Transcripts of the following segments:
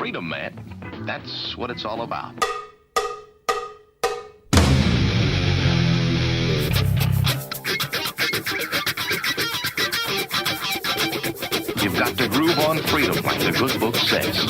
freedom, man. That's what it's all about. You've got to groove on freedom, like the good book says.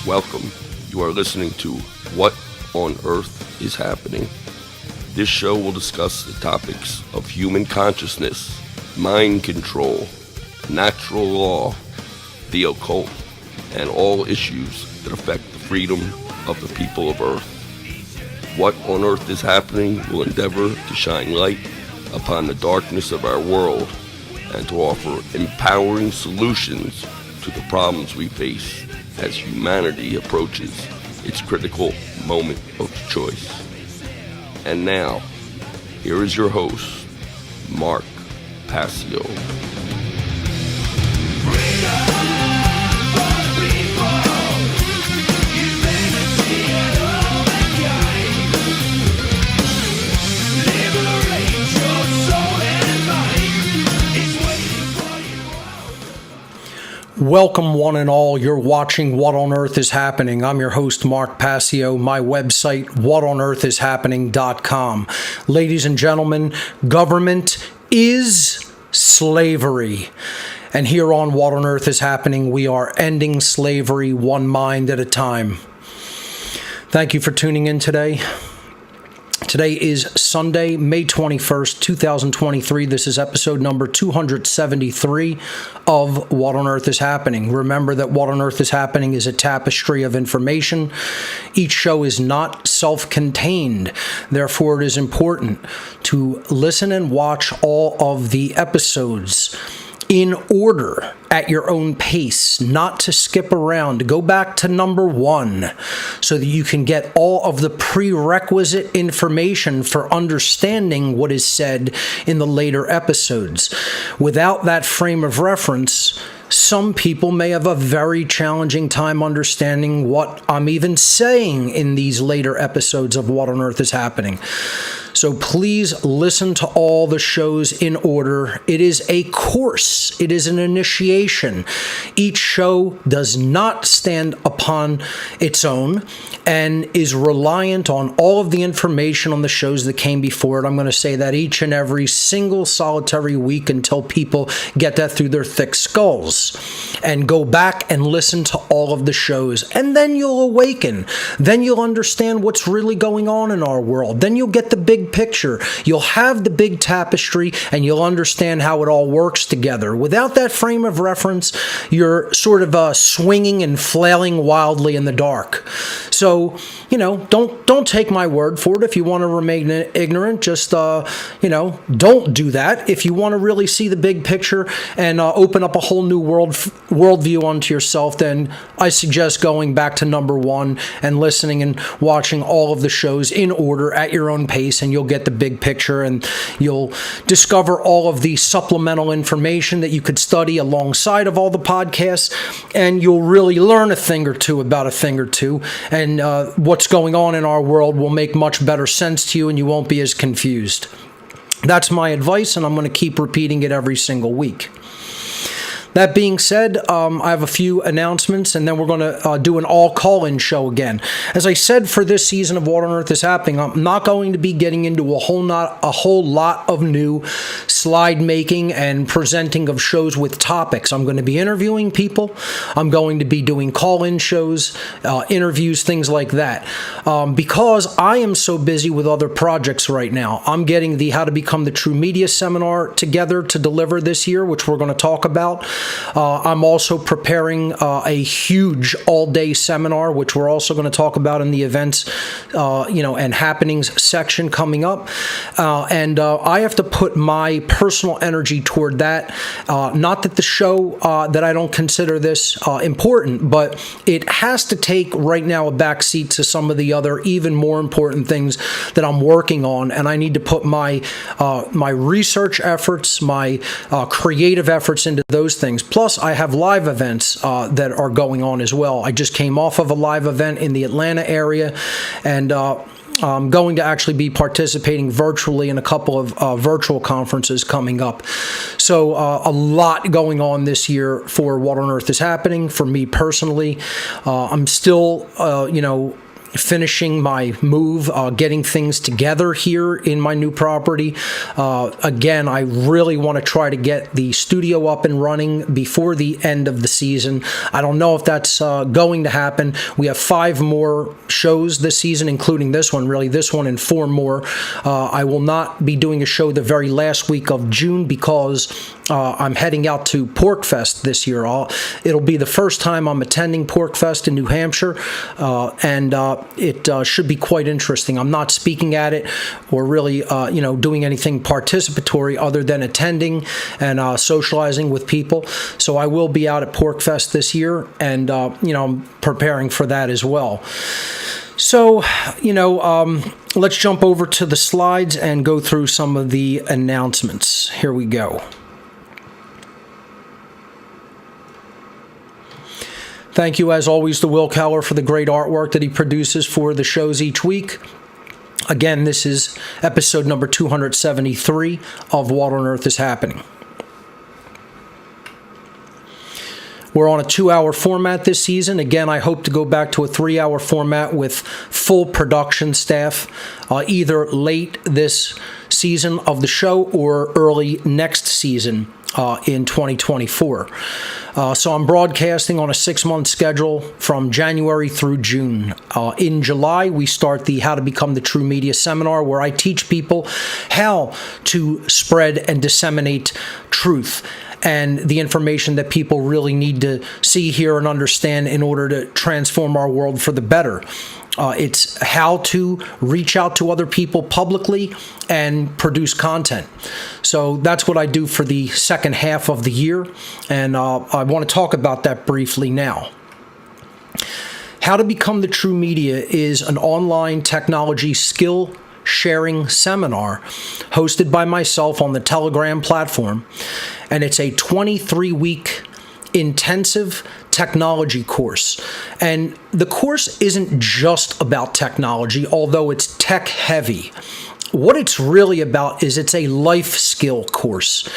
Welcome. You are listening to What on Earth is Happening. This show will discuss the topics of human consciousness, mind control, natural law, the occult, and all issues that affect the freedom of the people of Earth. What on Earth is Happening will endeavor to shine light upon the darkness of our world and to offer empowering solutions to the problems we face as humanity approaches its critical moment of choice. And now, here is your host, Mark Passio. Welcome, one and all. You're watching What on Earth is Happening. I'm your host, Mark Passio. My website, whatonearthishappening.com. Ladies and gentlemen, government is slavery. And here on What on Earth is Happening, we are ending slavery one mind at a time. Thank you for tuning in today. Today is Sunday, May 21st, 2023. This is episode number 273 of What on Earth is Happening. Remember that What on Earth is Happening is a tapestry of information. Each show is not self-contained. Therefore, it is important to listen and watch all of the episodes in order at your own pace, not to skip around. Go back to number one so that you can get all of the prerequisite information for understanding what is said in the later episodes. Without that frame of reference, some people may have a very challenging time understanding what I'm even saying in these later episodes of What on Earth is Happening. So please listen to all the shows in order. It is a course. It is an initiation. Each show does not stand upon its own and is reliant on all of the information on the shows that came before it. I'm going to say that each and every single solitary week until people get that through their thick skulls and go back and listen to all of the shows. And then you'll awaken. Then you'll understand what's really going on in our world. Then you'll get the big picture. You'll have the big tapestry and you'll understand how it all works together. Without that frame of reference, you're sort of swinging and flailing wildly in the dark. So, don't take my word for it. If you want to remain ignorant, just, don't do that. If you want to really see the big picture and open up a whole new worldview onto yourself, then I suggest going back to number one and listening and watching all of the shows in order at your own pace, and you'll get the big picture and you'll discover all of the supplemental information that you could study alongside of all the podcasts, and you'll really learn a thing or two about a thing or two, and what's going on in our world will make much better sense to you and you won't be as confused. That's my advice, and I'm going to keep repeating it every single week. That being said, I have a few announcements, and then we're going to do an all-call-in show again. As I said, for this season of What on Earth is Happening, I'm not going to be getting into a whole lot of new slide making and presenting of shows with topics. I'm going to be interviewing people. I'm going to be doing call-in shows, interviews, things like that. Because I am so busy with other projects right now, I'm getting the How to Become the True Media seminar together to deliver this year, which we're going to talk about. I'm also preparing a huge all-day seminar, which we're also going to talk about in the events, and happenings section coming up. And I have to put my personal energy toward that. Not that the show, that I don't consider this important, but it has to take right now a backseat to some of the other even more important things that I'm working on. And I need to put my research efforts, my creative efforts into those things. things. Plus, I have live events that are going on as well. I just came off of a live event in the Atlanta area, and I'm going to actually be participating virtually in a couple of virtual conferences coming up. So a lot going on this year for What on Earth is Happening for me personally. I'm still, finishing my move, getting things together here in my new property. Again, I really want to try to get the studio up and running before the end of the season. I don't know if that's going to happen. We have 5 more shows this season, including this one and 4 more. I will not be doing a show the very last week of June because I'm heading out to PorcFest this year. It'll be the first time I'm attending PorcFest in New Hampshire, and it should be quite interesting. I'm not speaking at it or really, doing anything participatory other than attending and socializing with people. So I will be out at PorcFest this year, and I'm preparing for that as well. So, let's jump over to the slides and go through some of the announcements. Here we go. Thank you, as always, to Will Keller for the great artwork that he produces for the shows each week. Again, this is episode number 273 of What on Earth is Happening. We're on a 2-hour format this season. Again, I hope to go back to a 3-hour format with full production staff, either late this season of the show or early next season in 2024. So I'm broadcasting on a 6-month schedule from January through June. In July, we start the How to Become the True Media seminar, where I teach people how to spread and disseminate truth and the information that people really need to see, hear, and understand in order to transform our world for the better. It's how to reach out to other people publicly and produce content. So that's what I do for the second half of the year, and I want to talk about that briefly now. How to Become the True Media is an online technology skill sharing seminar hosted by myself on the Telegram platform, and it's a 23-week intensive technology course. And the course isn't just about technology, although it's tech heavy. What it's really about is it's a life skill course.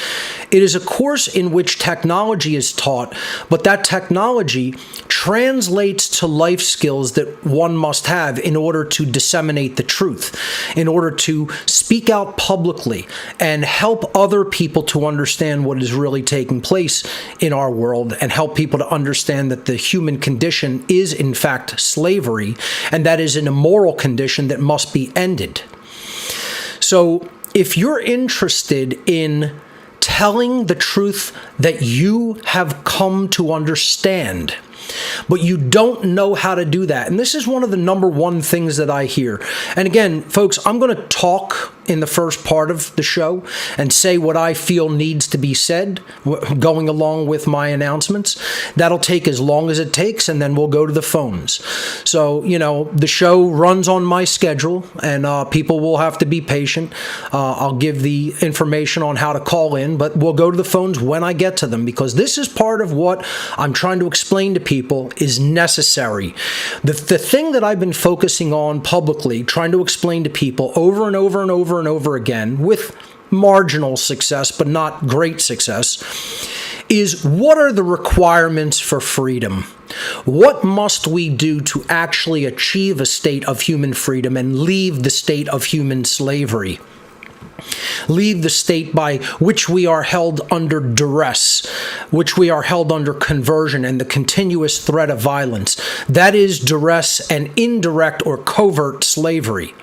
It is a course in which technology is taught, but that technology translates to life skills that one must have in order to disseminate the truth, in order to speak out publicly and help other people to understand what is really taking place in our world, and help people to understand that the human condition is in fact slavery, and that is an immoral condition that must be ended. So if you're interested in telling the truth that you have come to understand, but you don't know how to do that, and this is one of the number one things that I hear. And again, folks, I'm going to talk in the first part of the show and say what I feel needs to be said, going along with my announcements. That'll take as long as it takes, and then we'll go to the phones. So, the show runs on my schedule, and people will have to be patient. I'll give the information on how to call in, but we'll go to the phones when I get to them, because this is part of what I'm trying to explain to people is necessary. The thing that I've been focusing on publicly, trying to explain to people over and over and over and over again, with marginal success but not great success, is what are the requirements for freedom? What must we do to actually achieve a state of human freedom and leave the state of human slavery? Leave the state by which we are held under duress, which we are held under conversion and the continuous threat of violence. That is duress and indirect or covert slavery,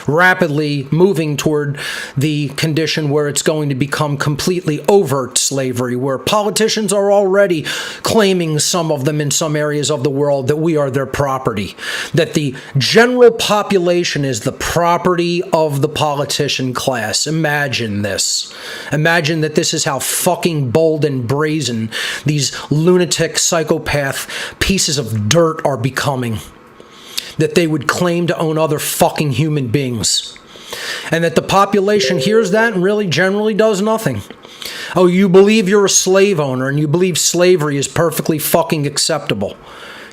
rapidly moving toward the condition where it's going to become completely overt slavery, where politicians are already claiming, some of them in some areas of the world, that we are their property, that the general population is the property of the politician class. Imagine this. Imagine that this is how fucking bold and brazen these lunatic, psychopath pieces of dirt are becoming. That they would claim to own other fucking human beings. And that the population hears that and really generally does nothing. Oh, you believe you're a slave owner and you believe slavery is perfectly fucking acceptable.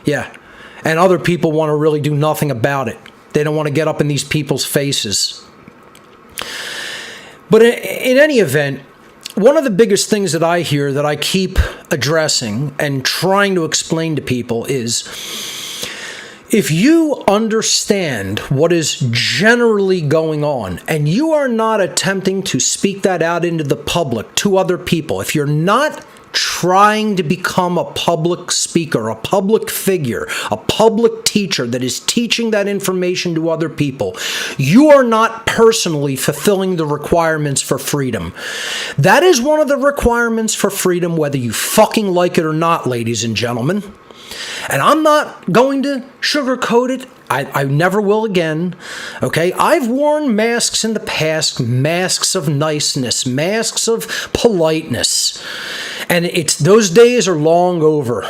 Yeah. And other people want to really do nothing about it. They don't want to get up in these people's faces. But in any event, one of the biggest things that I hear that I keep addressing and trying to explain to people is, if you understand what is generally going on and you are not attempting to speak that out into the public to other people, if you're not trying to become a public speaker, a public figure, a public teacher that is teaching that information to other people, you are not personally fulfilling the requirements for freedom. That is one of the requirements for freedom, whether you fucking like it or not, ladies and gentlemen. And I'm not going to sugarcoat it. I never will again. Okay? I've worn masks in the past, masks of niceness, masks of politeness. And those days are long over.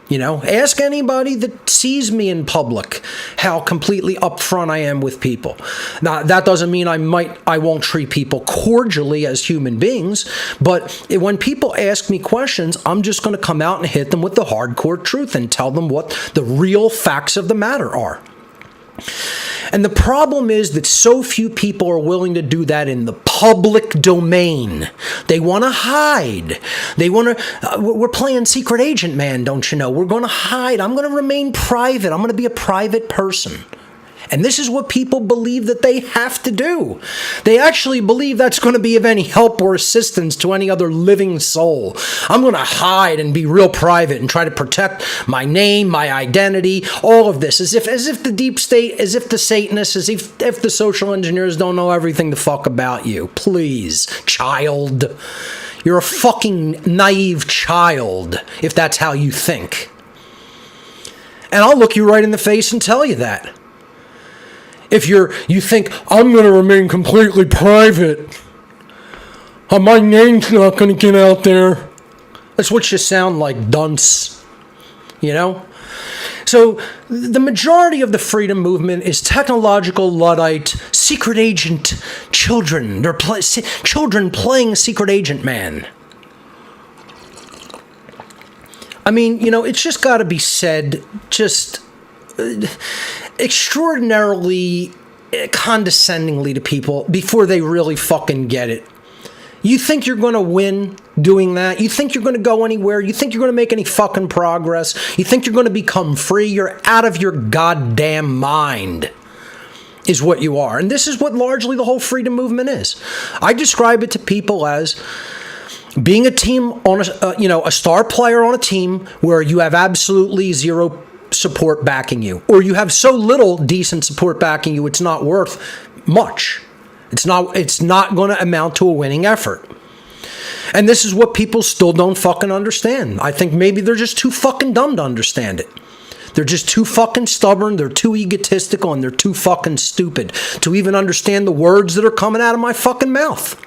You know, ask anybody that sees me in public how completely upfront I am with people. Now, that doesn't mean I won't treat people cordially as human beings, but when people ask me questions, I'm just going to come out and hit them with the hardcore truth and tell them what the real facts of the matter are. And the problem is that so few people are willing to do that in the public domain. They want to hide. They want to, we're playing secret agent, man, don't you know? We're going to hide. I'm going to remain private. I'm going to be a private person. And this is what people believe that they have to do. They actually believe that's going to be of any help or assistance to any other living soul. I'm going to hide and be real private and try to protect my name, my identity, all of this. As if the deep state, as if the Satanists, as if the social engineers don't know everything the fuck about you. Please, child. You're a fucking naive child if that's how you think. And I'll look you right in the face and tell you that. If you think, I'm going to remain completely private, my name's not going to get out there. That's what you sound like, dunce. You know? So the majority of the freedom movement is technological Luddite, secret agent children. They're children playing secret agent man. I mean, you know, it's just got to be said, just extraordinarily condescendingly to people before they really fucking get it. You think you're going to win doing that? You think you're going to go anywhere? You think you're going to make any fucking progress? You think you're going to become free? You're out of your goddamn mind, is what you are. And this is what largely the whole freedom movement is. I describe it to people as being a team on a star player on a team where you have absolutely zero support backing you, or you have so little decent support backing you, it's not worth much. It's not going to amount to a winning effort. And this is what people still don't fucking understand. I think maybe they're just too fucking dumb to understand it. They're just too fucking stubborn, they're too egotistical, and they're too fucking stupid to even understand the words that are coming out of my fucking mouth.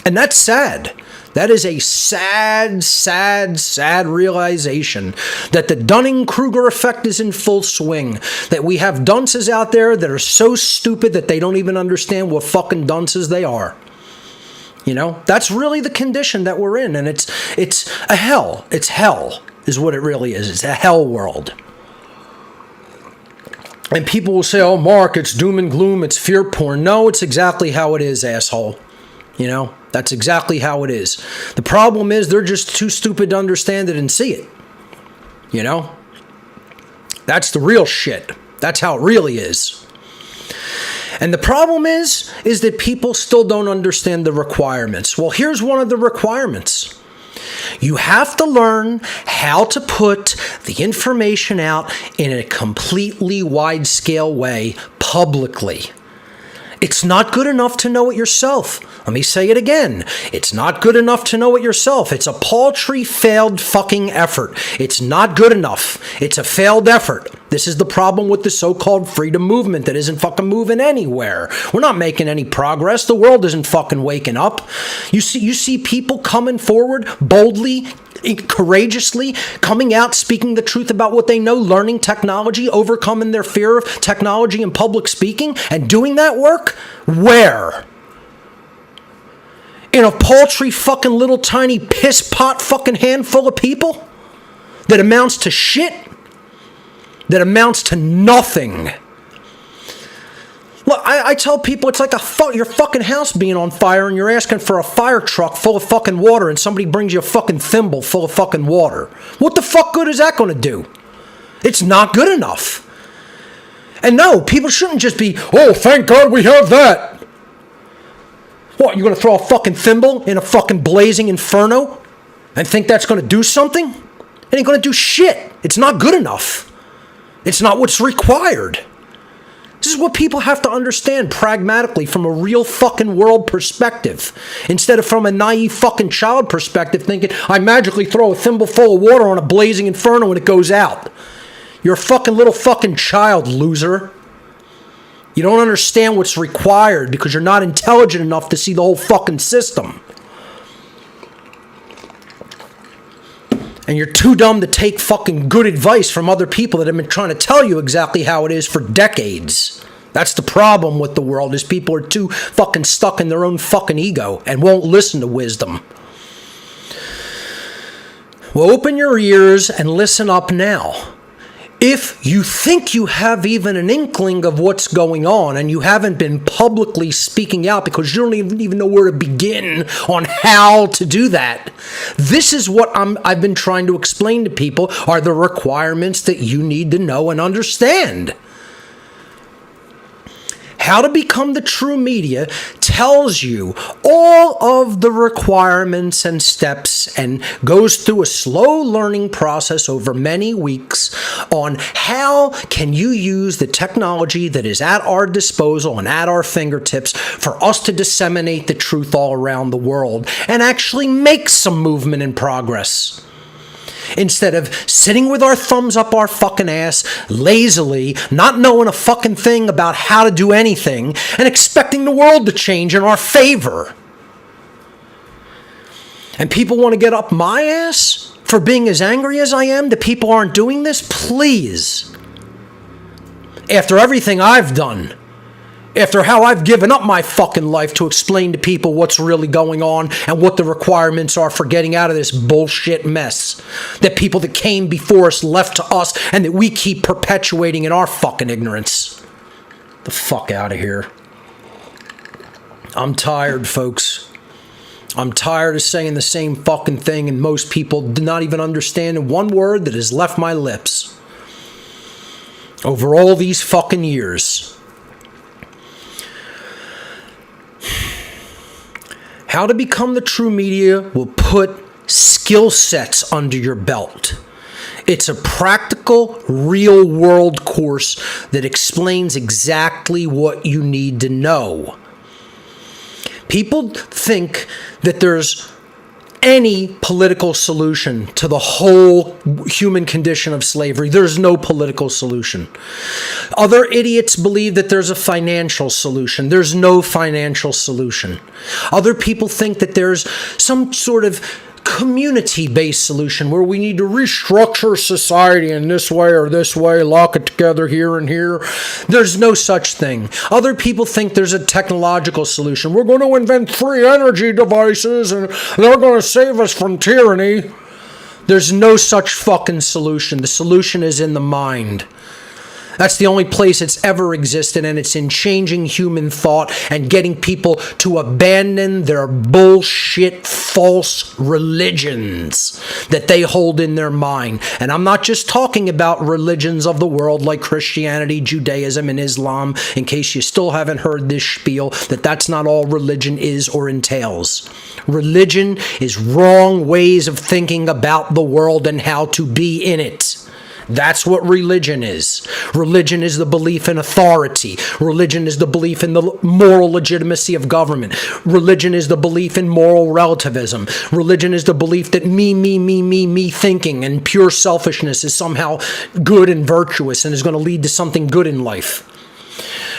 And that's sad. That is a sad, sad, sad realization that the Dunning-Kruger effect is in full swing. That we have dunces out there that are so stupid that they don't even understand what fucking dunces they are. You know, that's really the condition that we're in. And it's a hell. It's hell is what it really is. It's a hell world. And people will say, oh, Mark, it's doom and gloom. It's fear porn. No, it's exactly how it is, asshole. You know, that's exactly how it is. The problem is they're just too stupid to understand it and see it. You know? That's the real shit. That's how it really is. And the problem is that people still don't understand the requirements. Well, here's one of the requirements. You have to learn how to put the information out in a completely wide-scale way publicly. It's not good enough to know it yourself. Let me say it again. It's not good enough to know it yourself. It's a paltry, failed fucking effort. It's not good enough. It's a failed effort. This is the problem with the so-called freedom movement that isn't fucking moving anywhere. We're not making any progress. The world isn't fucking waking up. You see people coming forward boldly, courageously, coming out, speaking the truth about what they know, learning technology, overcoming their fear of technology and public speaking, and doing that work? Where? in a paltry fucking little tiny piss pot fucking handful of people that amounts to shit, that amounts to nothing. Look, I tell people it's like your fucking house being on fire and you're asking for a fire truck full of fucking water and somebody brings you a fucking thimble full of fucking water. What the fuck good is that going to do? It's not good enough. And no, people shouldn't just be, oh, thank God we have that. What, you're going to throw a fucking thimble in a fucking blazing inferno and think that's going to do something? It ain't going to do shit. It's not good enough. It's not what's required. This is what people have to understand pragmatically from a real fucking world perspective. Instead of from a naive fucking child perspective thinking, I magically throw a thimble full of water on a blazing inferno and it goes out. You're a fucking little fucking child, loser. You don't understand what's required because you're not intelligent enough to see the whole fucking system. And you're too dumb to take fucking good advice from other people that have been trying to tell you exactly how it is for decades. That's the problem with the world, is people are too fucking stuck in their own fucking ego and won't listen to wisdom. Well, open your ears and listen up now. If you think you have even an inkling of what's going on and you haven't been publicly speaking out because you don't even know where to begin on how to do that, this is what I've been trying to explain to people are the requirements that you need to know and understand. How to Become the True Media tells you all of the requirements and steps and goes through a slow learning process over many weeks on how can you use the technology that is at our disposal and at our fingertips for us to disseminate the truth all around the world and actually make some movement and progress. Instead of sitting with our thumbs up our fucking ass, lazily, not knowing a fucking thing about how to do anything, and expecting the world to change in our favor. And people want to get up my ass for being as angry as I am that people aren't doing this? Please. After everything I've done, after how I've given up my fucking life to explain to people what's really going on and what the requirements are for getting out of this bullshit mess that people that came before us left to us and that we keep perpetuating in our fucking ignorance. The fuck out of here. I'm tired, folks. I'm tired of saying the same fucking thing and most people do not even understand one word that has left my lips over all these fucking years. How to Become the True Media will put skill sets under your belt. It's a practical, real-world course that explains exactly what you need to know. People think that there's any political solution to the whole human condition of slavery. There's no political solution. Other idiots believe that there's a financial solution. There's no financial solution. Other people think that there's some sort of community-based solution where we need to restructure society in this way or this way, lock it together here and here. There's no such thing. Other people think there's a technological solution. We're going to invent free energy devices and they're going to save us from tyranny. There's no such fucking solution. The solution is in the mind. That's the only place it's ever existed, and it's in changing human thought and getting people to abandon their bullshit false religions that they hold in their mind. And I'm not just talking about religions of the world like Christianity, Judaism, and Islam, in case you still haven't heard this spiel, that's not all religion is or entails. Religion is wrong ways of thinking about the world and how to be in it. That's what religion is. Religion is the belief in authority. Religion is the belief in the moral legitimacy of government. Religion is the belief in moral relativism. Religion is the belief that me thinking and pure selfishness is somehow good and virtuous and is going to lead to something good in life.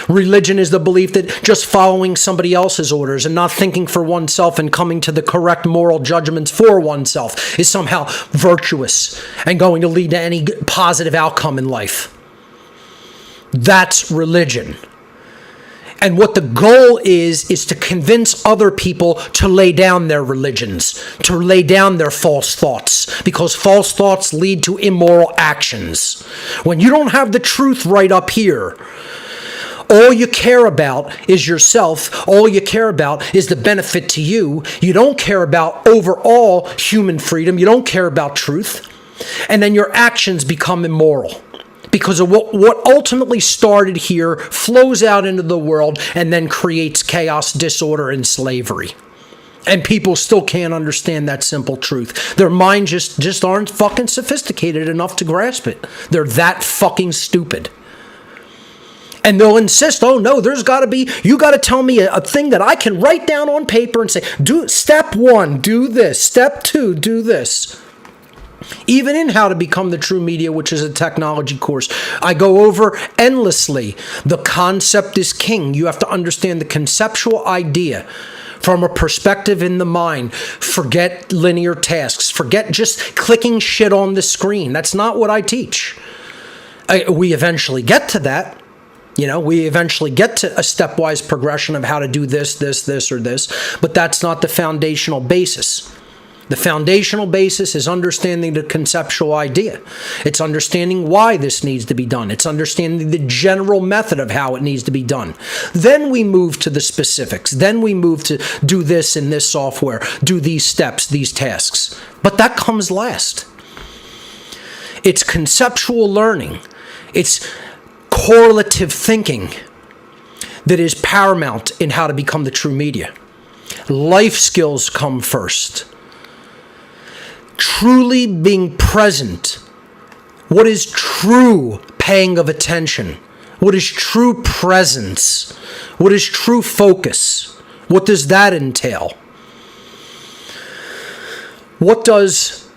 Religion is the belief that just following somebody else's orders and not thinking for oneself and coming to the correct moral judgments for oneself is somehow virtuous and going to lead to any positive outcome in life. That's religion. And what the goal is to convince other people to lay down their religions, to lay down their false thoughts, because false thoughts lead to immoral actions. When you don't have the truth right up here, all you care about is yourself. All you care about is the benefit to you. You don't care about overall human freedom. You don't care about truth. And then your actions become immoral. Because of what ultimately started here flows out into the world and then creates chaos, disorder, and slavery. And people still can't understand that simple truth. Their minds just aren't fucking sophisticated enough to grasp it. They're that fucking stupid. And they'll insist, oh no, there's got to be, you got to tell me a thing that I can write down on paper and say, do step 1, do this. Step 2, do this. Even in How to Become the True Media, which is a technology course, I go over endlessly. The concept is king. You have to understand the conceptual idea from a perspective in the mind. Forget linear tasks. Forget just clicking shit on the screen. That's not what I teach. We eventually get to that. We eventually get to a stepwise progression of how to do this, or this, but that's not the foundational basis. The foundational basis is understanding the conceptual idea. It's understanding why this needs to be done. It's understanding the general method of how it needs to be done. Then we move to the specifics. Then we move to do this in this software, do these steps, these tasks. But that comes last. It's conceptual learning. It's correlative thinking that is paramount in How to Become the True Media. Life skills come first. Truly being present. What is true paying of attention? What is true presence? What is true focus? What does that entail? What does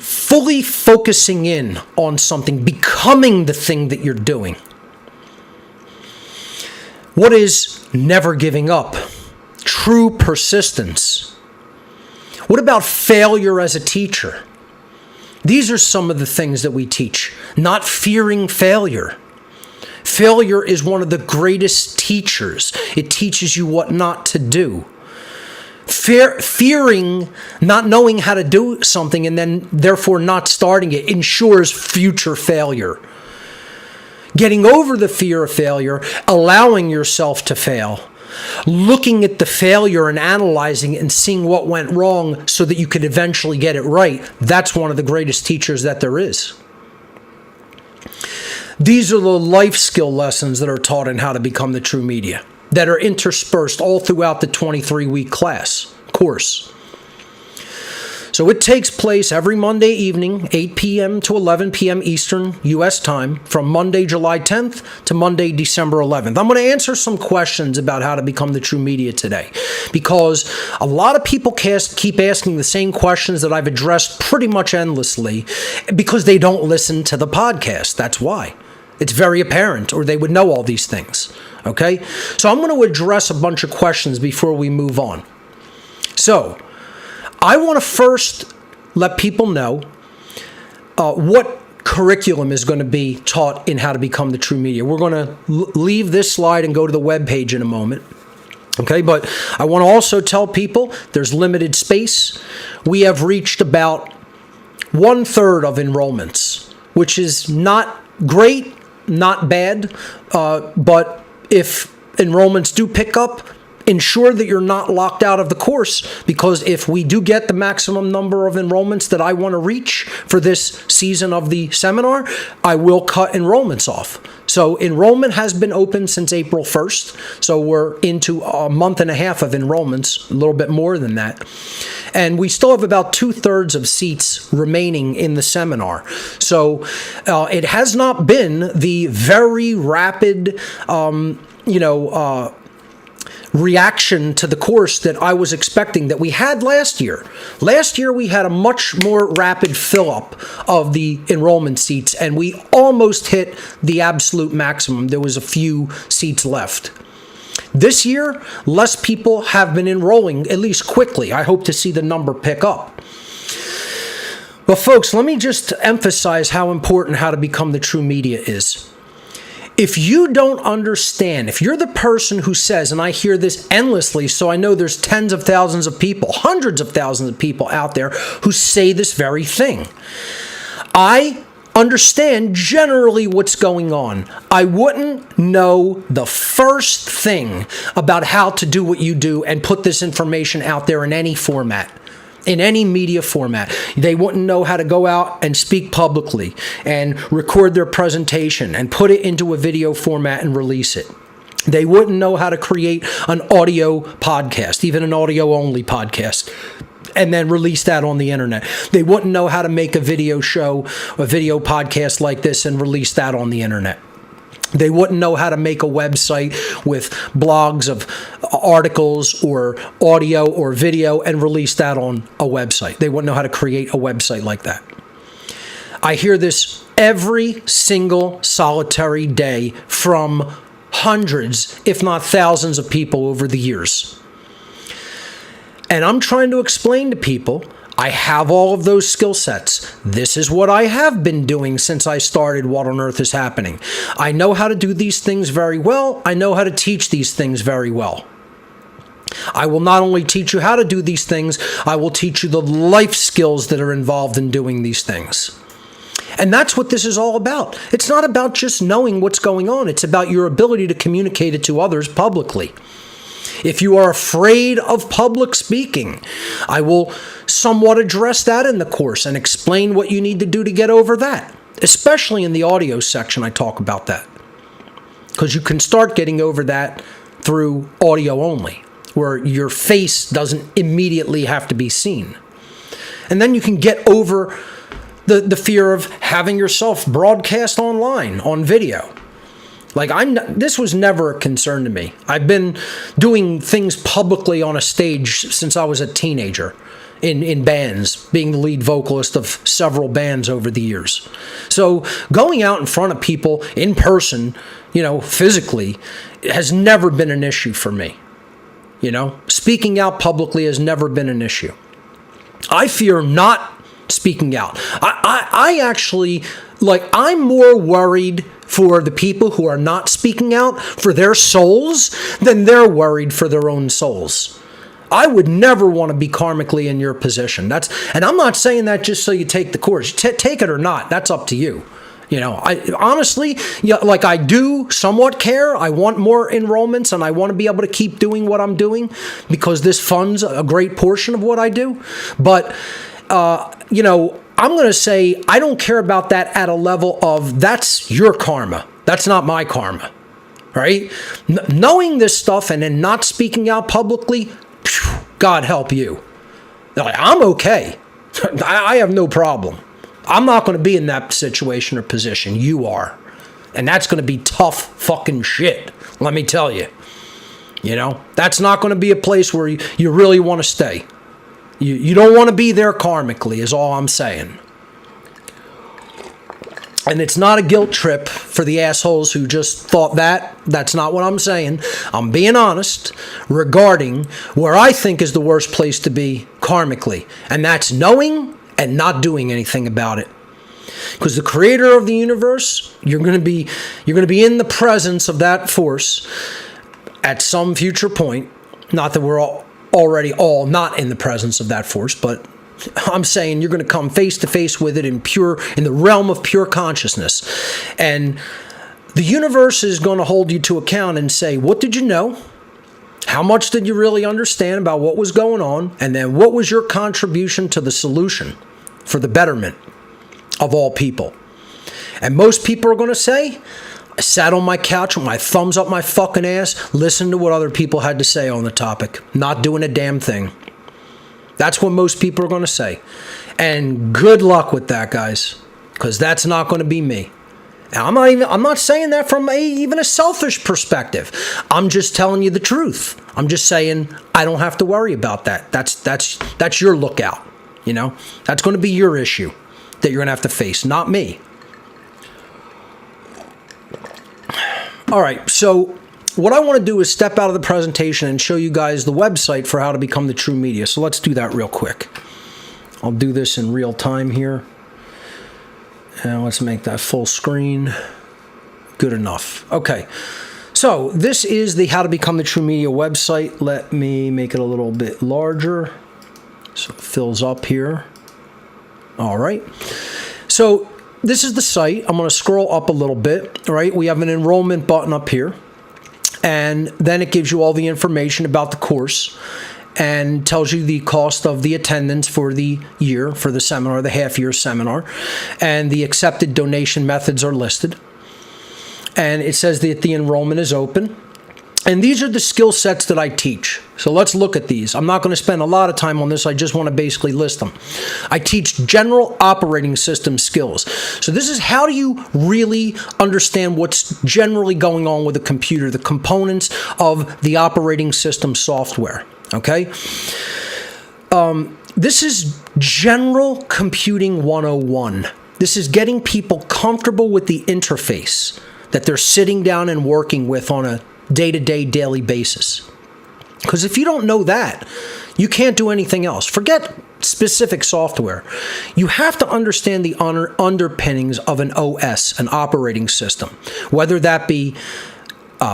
fully focusing in on something, becoming the thing that you're doing? What is never giving up? True persistence. What about failure as a teacher? These are some of the things that we teach. Not fearing failure. Failure is one of the greatest teachers. It teaches you what not to do. Fearing not knowing how to do something and then therefore not starting it ensures future failure. Getting over the fear of failure, allowing yourself to fail. Looking at the failure and analyzing it and seeing what went wrong so that you could eventually get it right. That's one of the greatest teachers that there is. These are the life skill lessons that are taught in How to Become the True Media, that are interspersed all throughout the 23-week course. So it takes place every Monday evening, 8 p.m. to 11 p.m. Eastern U.S. time, from Monday, July 10th to Monday, December 11th. I'm going to answer some questions about How to Become the True Media today, because a lot of people keep asking the same questions that I've addressed pretty much endlessly because they don't listen to the podcast. That's why. It's very apparent, or they would know all these things. Okay? So I'm going to address a bunch of questions before we move on. So, I want to first let people know what curriculum is going to be taught in How to Become the True Media. We're going to leave this slide and go to the webpage in a moment. Okay, but I want to also tell people there's limited space. We have reached about 1/3 of enrollments, which is not great, not bad, but if enrollments do pick up, ensure that you're not locked out of the course, because if we do get the maximum number of enrollments that I want to reach for this season of the seminar, I will cut enrollments off. So enrollment has been open since April 1st. So we're into a month and a half of enrollments, a little bit more than that. And we still have about 2/3 of seats remaining in the seminar. So it has not been the very rapid, reaction to the course that I was expecting that we had last year. Last year, we had a much more rapid fill-up of the enrollment seats, and we almost hit the absolute maximum. There was a few seats left. This year, less people have been enrolling, at least quickly. I hope to see the number pick up. But folks, let me just emphasize how important How to Become the True Media is. If you don't understand, if you're the person who says, and I hear this endlessly, so I know there's tens of thousands of people, hundreds of thousands of people out there who say this very thing. I understand generally what's going on. I wouldn't know the first thing about how to do what you do and put this information out there in any format. In any media format. They wouldn't know how to go out and speak publicly and record their presentation and put it into a video format and release it. They wouldn't know how to create an audio podcast, even an audio-only podcast, and then release that on the internet. They wouldn't know how to make a video show, a video podcast like this and release that on the internet. They wouldn't know how to make a website with blogs of articles or audio or video and release that on a website. They wouldn't know how to create a website like that. I hear this every single solitary day from hundreds, if not thousands of people over the years. And I'm trying to explain to people, I have all of those skill sets. This is what I have been doing since I started What on Earth is Happening. I know how to do these things very well. I know how to teach these things very well. I will not only teach you how to do these things, I will teach you the life skills that are involved in doing these things. And that's what this is all about. It's not about just knowing what's going on. It's about your ability to communicate it to others publicly. If you are afraid of public speaking, I will somewhat address that in the course and explain what you need to do to get over that. Especially in the audio section, I talk about that. Because you can start getting over that through audio only, where your face doesn't immediately have to be seen. And then you can get over the fear of having yourself broadcast online on video. Like, this was never a concern to me. I've been doing things publicly on a stage since I was a teenager in bands, being the lead vocalist of several bands over the years. So going out in front of people in person, physically, has never been an issue for me. Speaking out publicly has never been an issue. I fear not speaking out. I actually, I'm more worried for the people who are not speaking out for their souls than they're worried for their own souls. I would never want to be karmically in your position. And I'm not saying that just so you take the course. Take it or not. That's up to you. I honestly, I do somewhat care. I want more enrollments and I want to be able to keep doing what I'm doing because this funds a great portion of what I do. But, I'm going to say I don't care about that at a level of that's your karma. That's not my karma, right? Knowing this stuff and then not speaking out publicly, God help you. I'm okay. I have no problem. I'm not going to be in that situation or position. You are. And that's going to be tough fucking shit, let me tell you. That's not going to be a place where you really want to stay. You don't want to be there karmically is all I'm saying. And it's not a guilt trip for the assholes who just thought that. That's not what I'm saying. I'm being honest regarding where I think is the worst place to be karmically. And that's knowing and not doing anything about it. Because the creator of the universe, you're going to be in the presence of that force at some future point. Not that we're already all not in the presence of that force, but I'm saying you're going to come face to face with it in the realm of pure consciousness. And the universe is going to hold you to account and say, what did you know? How much did you really understand about what was going on? And then what was your contribution to the solution for the betterment of all people? And most people are going to say, I sat on my couch with my thumbs up my fucking ass, listened to what other people had to say on the topic, not doing a damn thing. That's what most people are going to say. And good luck with that, guys, because that's not going to be me. And I'm not saying that from even a selfish perspective. I'm just telling you the truth. I'm just saying I don't have to worry about that. That's your lookout. That's going to be your issue that you're going to have to face, not me. All right, so what I want to do is step out of the presentation and show you guys the website for how to become the True Media. So let's do that real quick. I'll do this in real time here. And let's make that full screen. Good enough. Okay. So this is the How to Become the True Media website. Let me make it a little bit larger so it fills up here. All right. So this is the site. I'm going to scroll up a little bit. All right. We have an enrollment button up here. And then it gives you all the information about the course and tells you the cost of the attendance for the year, for the seminar, the half-year seminar. And the accepted donation methods are listed. And it says that the enrollment is open. And these are the skill sets that I teach. So let's look at these. I'm not going to spend a lot of time on this. I just want to basically list them. I teach general operating system skills. So this is how do you really understand what's generally going on with a computer, the components of the operating system software. Okay? This is General Computing 101. This is getting people comfortable with the interface that they're sitting down and working with on a day-to-day, daily basis. Because if you don't know that, you can't do anything else. Forget specific software. You have to understand the underpinnings of an OS, an operating system, whether that be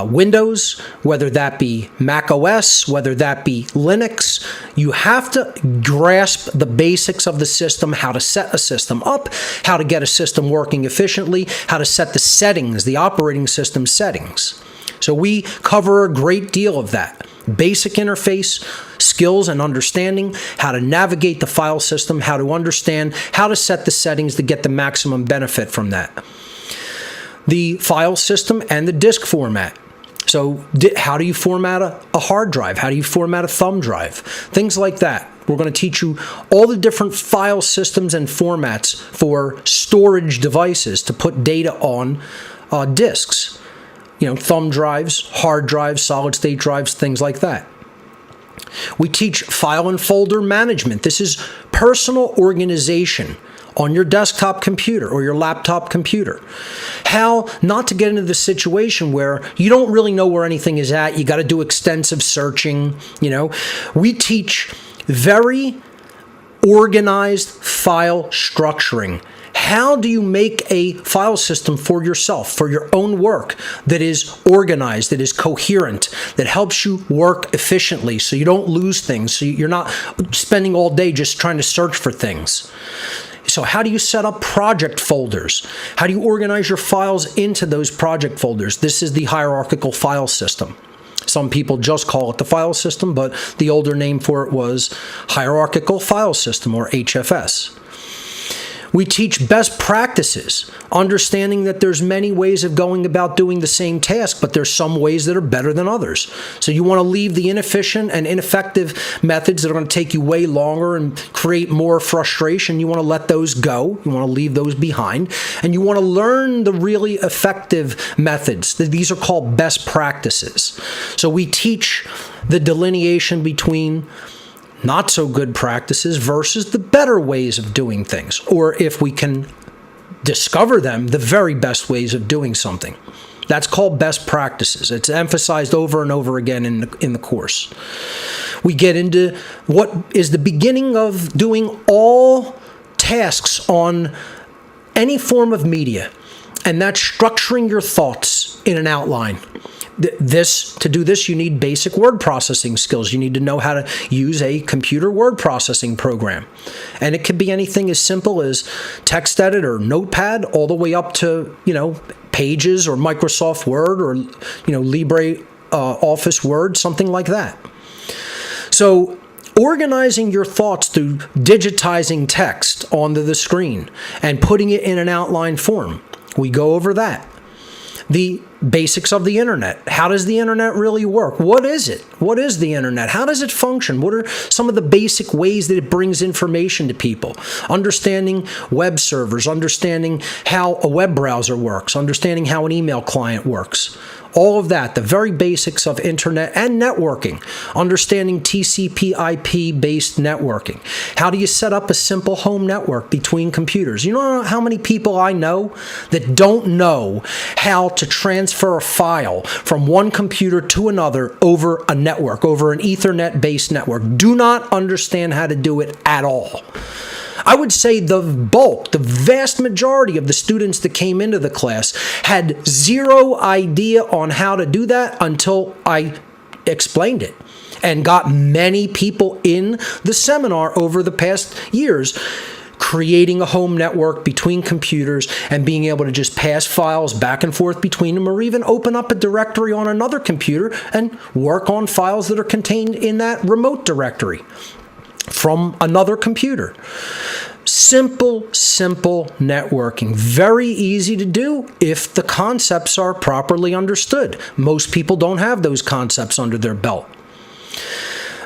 Windows, whether that be Mac OS, whether that be Linux. You have to grasp the basics of the system, how to set a system up, how to get a system working efficiently, how to set the settings, the operating system settings. So we cover a great deal of that. Basic interface skills and understanding, how to navigate the file system, how to understand how to set the settings to get the maximum benefit from that. The file system and the disk format. So how do you format a hard drive? How do you format a thumb drive? Things like that. We're going to teach you all the different file systems and formats for storage devices to put data on disks. You know, thumb drives, hard drives, solid state drives, things like that. We teach file and folder management. This is personal organization on your desktop computer or your laptop computer. How not to get into the situation where you don't really know where anything is at. You got to do extensive searching. You know, we teach very organized file structuring. How do you make a file system for yourself, for your own work that is organized, that is coherent, that helps you work efficiently so you don't lose things, so you're not spending all day just trying to search for things? So how do you set up project folders? How do you organize your files into those project folders? This is the hierarchical file system. Some people just call it the file system, but the older name for it was hierarchical file system, or HFS. We teach best practices, understanding that there's many ways of going about doing the same task, but there's some ways that are better than others. So you want to leave the inefficient and ineffective methods that are going to take you way longer and create more frustration. You want to let those go. You want to leave those behind. And you want to learn the really effective methods. These are called best practices. So we teach the delineation between not so good practices versus the better ways of doing things, or if we can discover them, the very best ways of doing something. That's called best practices. It's emphasized over and over again in the course. We get into what is the beginning of doing all tasks on any form of media, and that's structuring your thoughts in an outline. To do this, you need basic word processing skills. You need to know how to use a computer word processing program. And it could be anything as simple as TextEdit or Notepad, all the way up to, Pages or Microsoft Word or, LibreOffice Word, something like that. So organizing your thoughts through digitizing text onto the screen and putting it in an outline form. We go over that. The basics of the internet. How does the internet really work? What is it? What is the internet? How does it function? What are some of the basic ways that it brings information to people? Understanding web servers, understanding how a web browser works, understanding how an email client works. All of that, the very basics of internet and networking, understanding TCP/IP-based networking. How do you set up a simple home network between computers? You know how many people I know that don't know how to transfer a file from one computer to another over a network, over an Ethernet-based network? Do not understand how to do it at all. I would say the vast majority of the students that came into the class had zero idea on how to do that until I explained it, and got many people in the seminar over the past years creating a home network between computers and being able to just pass files back and forth between them, or even open up a directory on another computer and work on files that are contained in that remote directory from another computer. Simple networking. Very easy to do if the concepts are properly understood. Most people don't have those concepts under their belt.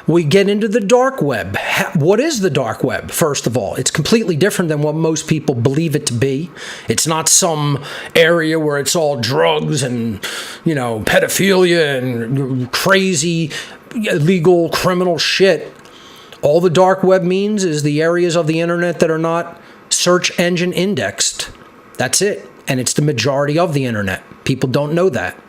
We get into the dark web. What is the dark web? First of all, it's completely different than what most people believe it to be. It's not some area where it's all drugs and, pedophilia and crazy, illegal, criminal shit. All the dark web means is the areas of the internet that are not search engine indexed. That's it. And it's the majority of the internet. People don't know that.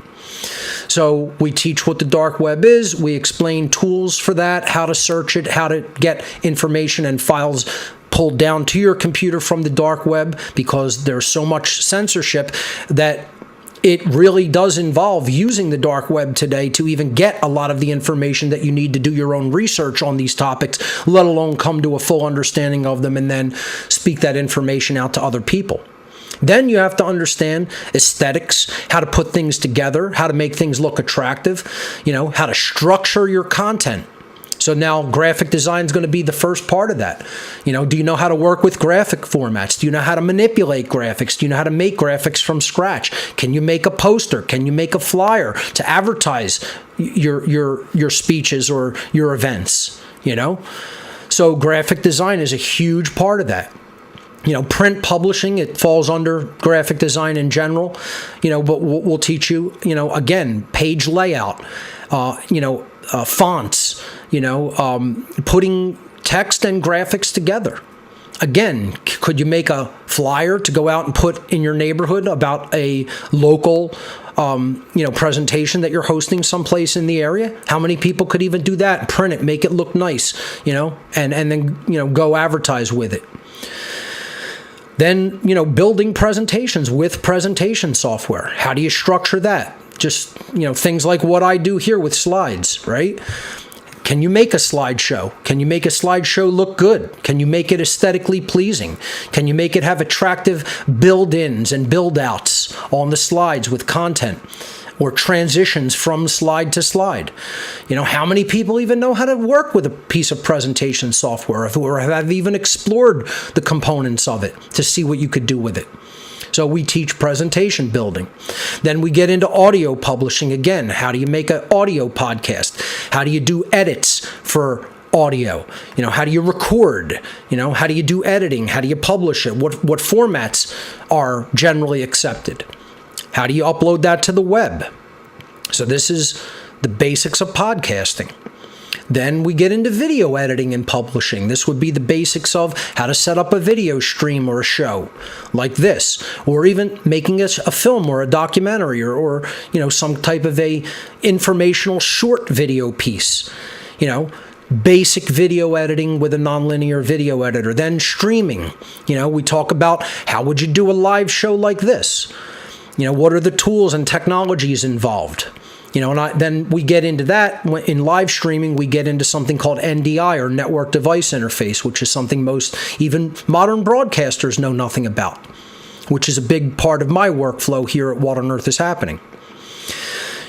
So we teach what the dark web is. We explain tools for that, how to search it, how to get information and files pulled down to your computer from the dark web, because there's so much censorship that it really does involve using the dark web today to even get a lot of the information that you need to do your own research on these topics, let alone come to a full understanding of them and then speak that information out to other people. Then you have to understand aesthetics, how to put things together, how to make things look attractive, how to structure your content. So now graphic design is going to be the first part of that. Do you know how to work with graphic formats? Do you know how to manipulate graphics? Do you know how to make graphics from scratch? Can you make a poster? Can you make a flyer to advertise your speeches or your events? So graphic design is a huge part of that. Print publishing, it falls under graphic design in general, but we'll teach you, again, page layout, fonts, putting text and graphics together. Again, could you make a flyer to go out and put in your neighborhood about a local, presentation that you're hosting someplace in the area? How many people could even do that? Print it, make it look nice, and then, go advertise with it. Then, building presentations with presentation software. How do you structure that? Just, things like what I do here with slides, right? Can you make a slideshow? Can you make a slideshow look good? Can you make it aesthetically pleasing? Can you make it have attractive build-ins and build-outs on the slides with content? Or transitions from slide to slide. How many people even know how to work with a piece of presentation software, or have even explored the components of it to see what you could do with it? So we teach presentation building. Then we get into audio publishing again. How do you make an audio podcast? How do you do edits for audio? How do you record? How do you do editing? How do you publish it? What formats are generally accepted? How do you upload that to the web? So this is the basics of podcasting. Then we get into video editing and publishing. This would be the basics of how to set up a video stream or a show like this, or even making a film or a documentary or some type of a informational short video piece. Basic video editing with a nonlinear video editor. Then streaming. We talk about how would you do a live show like this? What are the tools and technologies involved? Then we get into that. In live streaming, we get into something called NDI, or Network Device Interface, which is something most, even modern broadcasters, know nothing about, which is a big part of my workflow here at What on Earth is Happening.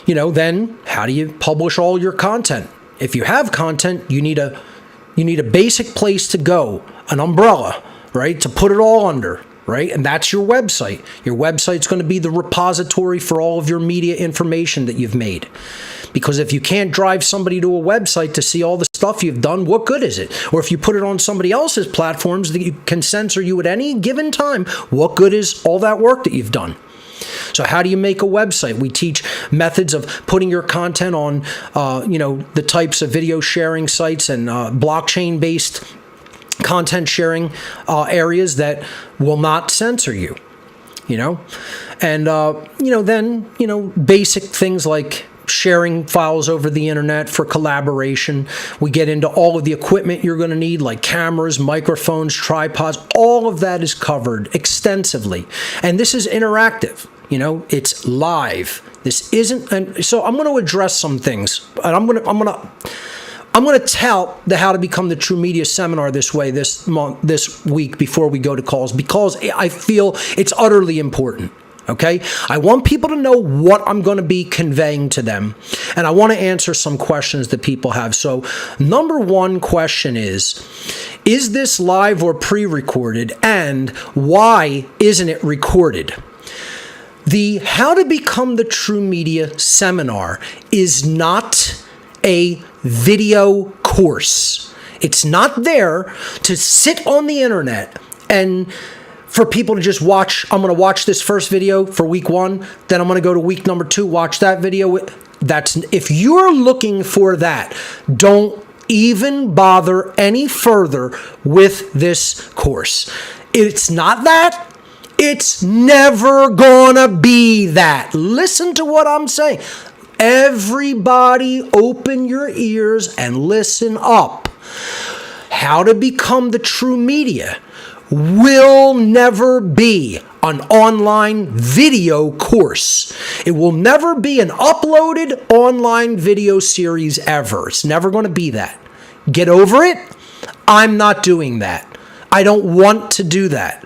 Then how do you publish all your content? If you have content, you need a basic place to go, an umbrella, right, to put it all under. Right? And that's your website. Your website's going to be the repository for all of your media information that you've made. Because if you can't drive somebody to a website to see all the stuff you've done, what good is it? Or if you put it on somebody else's platforms that can censor you at any given time, what good is all that work that you've done? So how do you make a website? We teach methods of putting your content on, the types of video sharing sites and blockchain-based content sharing areas that will not censor you, and then basic things like sharing files over the internet for collaboration. We get into all of the equipment you're going to need, like cameras, microphones, tripods. All of that is covered extensively. And this is interactive. You know, it's live. This isn't, and so I'm going to address some things, and I'm going to tout the How to Become the True Media seminar this week before we go to calls, because I feel it's utterly important. Okay? I want people to know what I'm going to be conveying to them, and I want to answer some questions that people have. So, number one question is this live or pre-recorded, and why isn't it recorded? The How to Become the True Media seminar is not a video course. It's not there to sit on the internet and for people to just watch. I'm going to watch this first video for week 1, then I'm going to go to week number 2, watch that video. If you're looking for that, don't even bother any further with this course. It's not that. It's never gonna be that. Listen to what I'm saying. Everybody open your ears and listen up. How to Become the True Media will never be an online video course. It will never be an uploaded online video series ever. It's never going to be that. Get over it. I'm not doing that. I don't want to do that.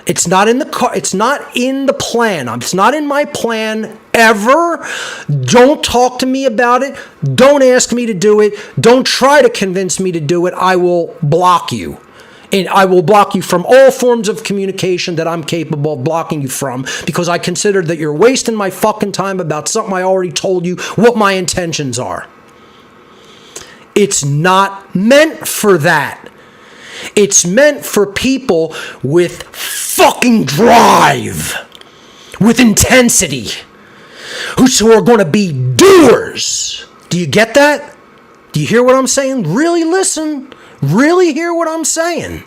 It's not in the it's not in the plan. It's not in my plan ever. Don't talk to me about it. Don't ask me to do it. Don't try to convince me to do it. I will block you. And I will block you from all forms of communication that I'm capable of blocking you from, because I consider that you're wasting my fucking time about something I already told you what my intentions are. It's not meant for that. It's meant for people with fucking drive, with intensity, who are going to be doers. Do you get that? Do you hear what I'm saying? Really listen. Really hear what I'm saying.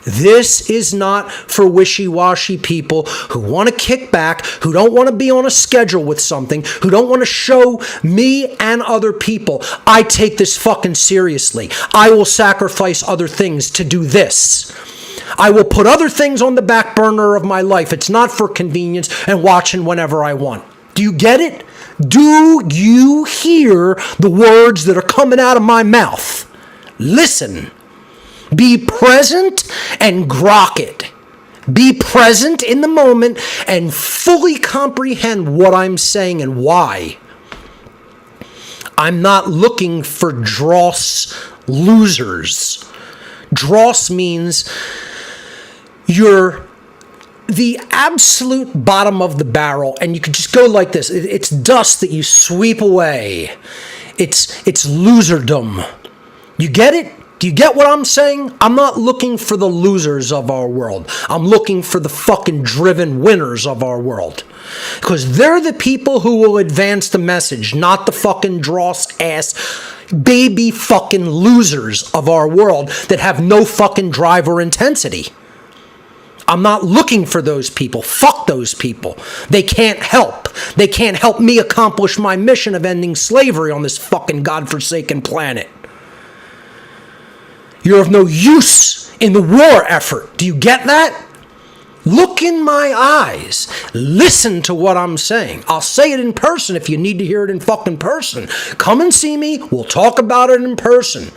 This is not for wishy-washy people who want to kick back, who don't want to be on a schedule with something, who don't want to show me and other people, I take this fucking seriously. I will sacrifice other things to do this. I will put other things on the back burner of my life. It's not for convenience and watching whenever I want. Do you get it? Do you hear the words that are coming out of my mouth? Listen. Be present and grok it. Be present in the moment and fully comprehend what I'm saying and why. I'm not looking for dross losers. Dross means you're the absolute bottom of the barrel, and you can just go like this. It's dust that you sweep away. It's loserdom. You get it? Do you get what I'm saying? I'm not looking for the losers of our world. I'm looking for the fucking driven winners of our world. Because they're the people who will advance the message, not the fucking dross ass baby fucking losers of our world that have no fucking drive or intensity. I'm not looking for those people. Fuck those people. They can't help. They can't help me accomplish my mission of ending slavery on this fucking godforsaken planet. You're of no use in the war effort. Do you get that? Look in my eyes. Listen to what I'm saying. I'll say it in person if you need to hear it in fucking person. Come and see me. We'll talk about it in person.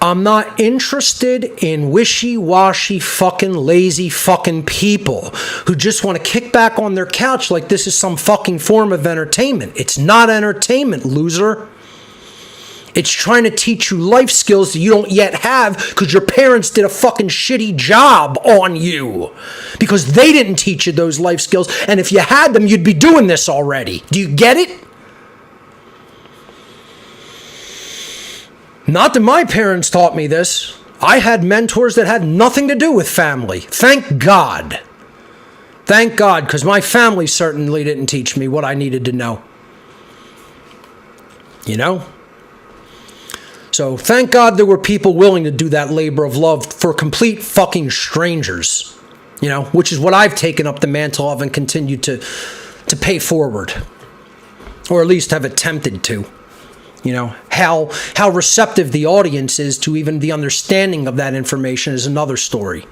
I'm not interested in wishy-washy fucking lazy fucking people who just want to kick back on their couch like this is some fucking form of entertainment. It's not entertainment, loser. It's trying to teach you life skills that you don't yet have because your parents did a fucking shitty job on you. Because they didn't teach you those life skills. And if you had them, you'd be doing this already. Do you get it? Not that my parents taught me this. I had mentors that had nothing to do with family. Thank God. Thank God, because my family certainly didn't teach me what I needed to know. You know? So thank God there were people willing to do that labor of love for complete fucking strangers, you know, which is what I've taken up the mantle of and continue to to pay forward, or at least have attempted to. You know, how receptive the audience is to even the understanding of that information is another story.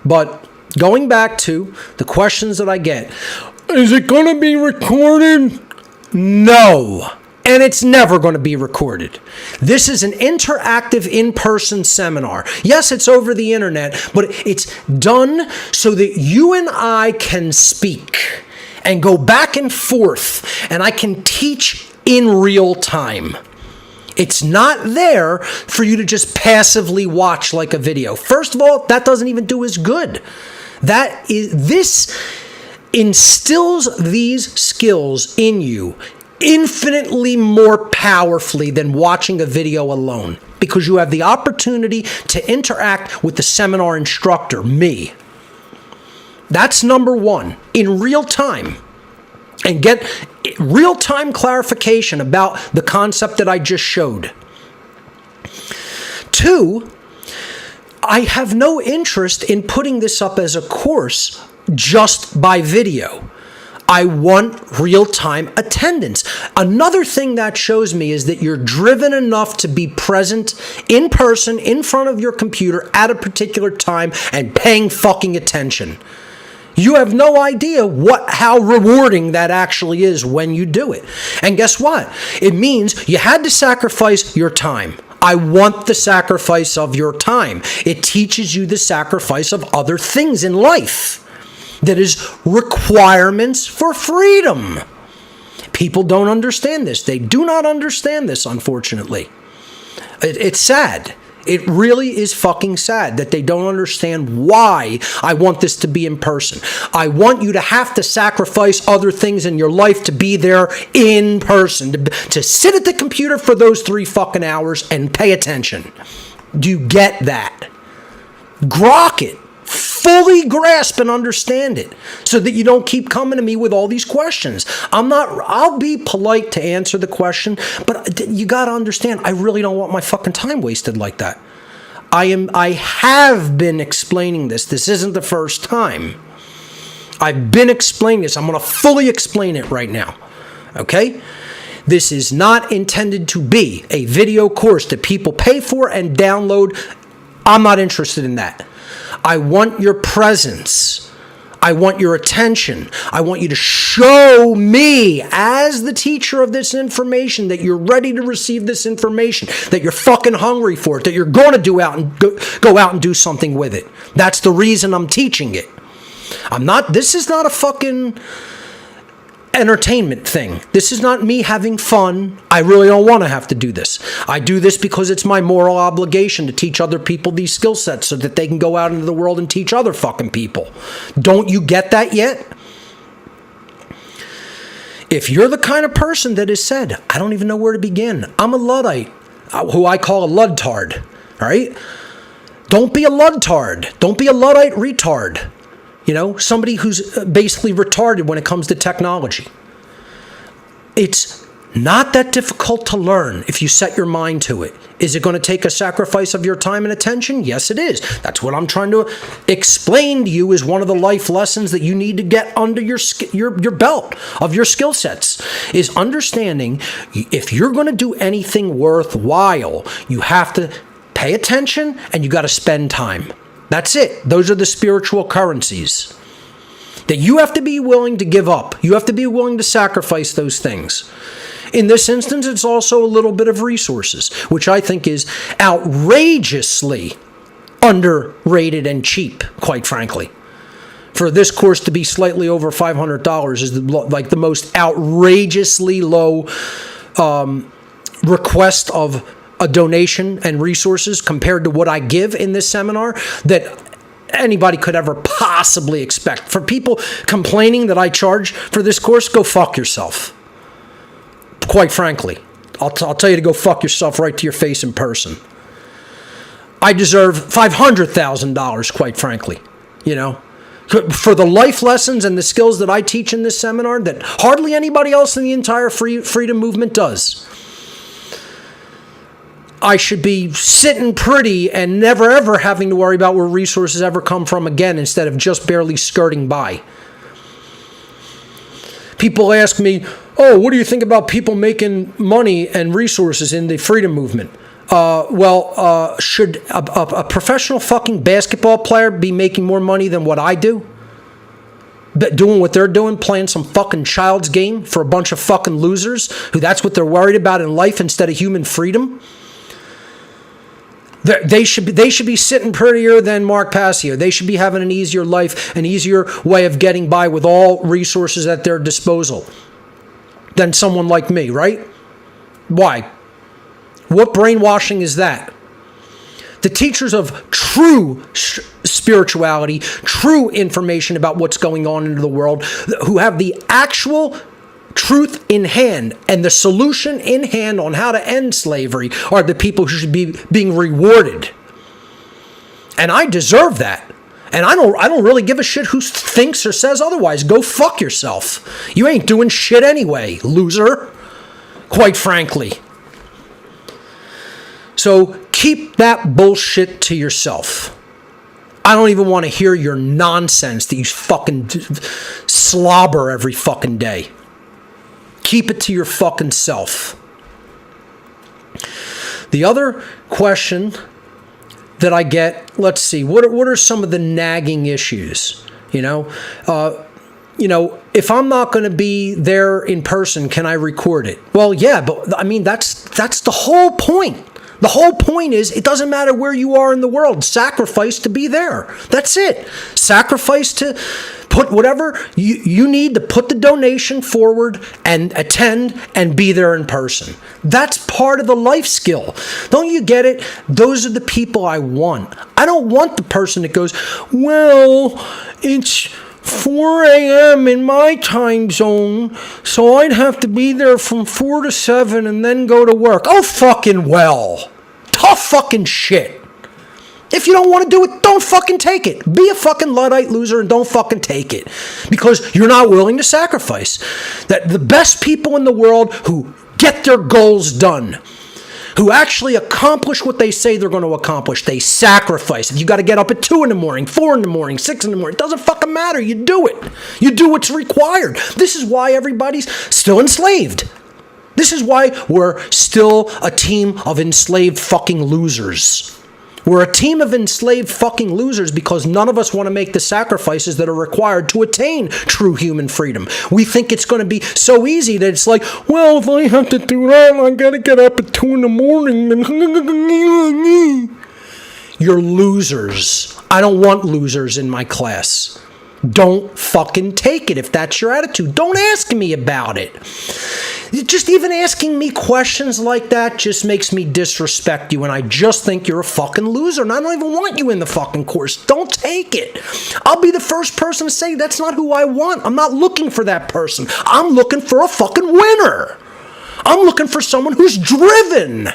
But going back to the questions that I get, is it going to be recorded? No. And it's never going to be recorded. This is an interactive in-person seminar. Yes, it's over the internet, but it's done so that you and I can speak and go back and forth, and I can teach in real time. It's not there for you to just passively watch like a video. First of all, that doesn't even do as good. This instills these skills in you infinitely more powerfully than watching a video alone, because you have the opportunity to interact with the seminar instructor, me. That's number one, in real time, and get real-time clarification about the concept that I just showed. Two, I have no interest in putting this up as a course just by video. I want real-time attendance. Another thing that shows me is that you're driven enough to be present in person, in front of your computer at a particular time and paying fucking attention. You have no idea how rewarding that actually is when you do it. And guess what? It means you had to sacrifice your time. I want the sacrifice of your time. It teaches you the sacrifice of other things in life. That is requirements for freedom. People don't understand this. They do not understand this, unfortunately. It's sad. It really is fucking sad that they don't understand why I want this to be in person. I want you to have to sacrifice other things in your life to be there in person, to sit at the computer for those 3 fucking hours and pay attention. Do you get that? Grok it. Fully grasp and understand it so that you don't keep coming to me with all these questions. I'll be polite to answer the question, but you got to understand, I really don't want my fucking time wasted like that. I have been explaining this. This isn't the first time. I've been explaining this. I'm going to fully explain it right now. Okay? This is not intended to be a video course that people pay for and download. I'm not interested in that. I want your presence. I want your attention. I want you to show me as the teacher of this information that you're ready to receive this information, that you're fucking hungry for it, that you're going to go out and do something with it. That's the reason I'm teaching it. This is not a fucking entertainment thing. This is not me having fun. I really don't want to have to do this. I do this because it's my moral obligation to teach other people these skill sets so that they can go out into the world and teach other fucking people. Don't you get that yet? If you're the kind of person that has said, I don't even know where to begin. I'm a Luddite, who I call a Luddtard, all right? Don't be a Luddtard. Don't be a Luddite retard. You know, somebody who's basically retarded when it comes to technology. It's not that difficult to learn if you set your mind to it. Is it going to take a sacrifice of your time and attention? Yes, it is. That's what I'm trying to explain to you is one of the life lessons that you need to get under your belt of your skill sets, is understanding if you're going to do anything worthwhile, you have to pay attention and you got to spend time. That's it. Those are the spiritual currencies that you have to be willing to give up. You have to be willing to sacrifice those things. In this instance, it's also a little bit of resources, which I think is outrageously underrated and cheap, quite frankly. For this course to be slightly over $500 is like the most outrageously low request of a donation and resources compared to what I give in this seminar that anybody could ever possibly expect. For people complaining that I charge for this course, go fuck yourself. Quite frankly, I'll tell you to go fuck yourself right to your face in person. I deserve $500,000, quite frankly, you know, for the life lessons and the skills that I teach in this seminar that hardly anybody else in the entire freedom movement does. I should be sitting pretty and never ever having to worry about where resources ever come from again instead of just barely skirting by. People ask me, oh, what do you think about people making money and resources in the freedom movement? Should a professional fucking basketball player be making more money than what I do? Doing what they're doing, playing some fucking child's game for a bunch of fucking losers who that's what they're worried about in life instead of human freedom? They should be sitting prettier than Mark Passio. They should be having an easier life, an easier way of getting by with all resources at their disposal than someone like me, right? Why? What brainwashing is that? The teachers of true spirituality, true information about what's going on in the world, who have the actual truth in hand and the solution in hand on how to end slavery, are the people who should be being rewarded. And I deserve that. And I don't really give a shit who thinks or says otherwise. Go fuck yourself. You ain't doing shit anyway, loser. Quite frankly. So keep that bullshit to yourself. I don't even want to hear your nonsense that you fucking slobber every fucking day. Keep it to your fucking self. The other question that I get, let's see, what are some of the nagging issues? If I'm not going to be there in person, can I record it? Well, yeah, but I mean, that's the whole point. The whole point is it doesn't matter where you are in the world. Sacrifice to be there. That's it. Sacrifice to put whatever you need to put the donation forward and attend and be there in person. That's part of the life skill. Don't you get it? Those are the people I want. I don't want the person that goes, well, it's 4 a.m. in my time zone, so I'd have to be there from 4 to 7 and then go to work. Oh, fucking well. Tough fucking shit. If you don't want to do it, don't fucking take it. Be a fucking Luddite loser and don't fucking take it. Because you're not willing to sacrifice. That the best people in the world who get their goals done, who actually accomplish what they say they're going to accomplish, they sacrifice. If you got to get up at 2 in the morning, 4 in the morning, 6 in the morning, it doesn't fucking matter. You do it. You do what's required. This is why everybody's still enslaved. This is why we're still a team of enslaved fucking losers. We're a team of enslaved fucking losers because none of us want to make the sacrifices that are required to attain true human freedom. We think it's going to be so easy that it's like, well, if I have to do that, I got to get up at 2 in the morning. You're losers. I don't want losers in my class. Don't fucking take it if that's your attitude. Don't ask me about it. Just even asking me questions like that just makes me disrespect you, and I just think you're a fucking loser, and I don't even want you in the fucking course. Don't take it. I'll be the first person to say that's not who I want. I'm not looking for that person. I'm looking for a fucking winner. I'm looking for someone who's driven,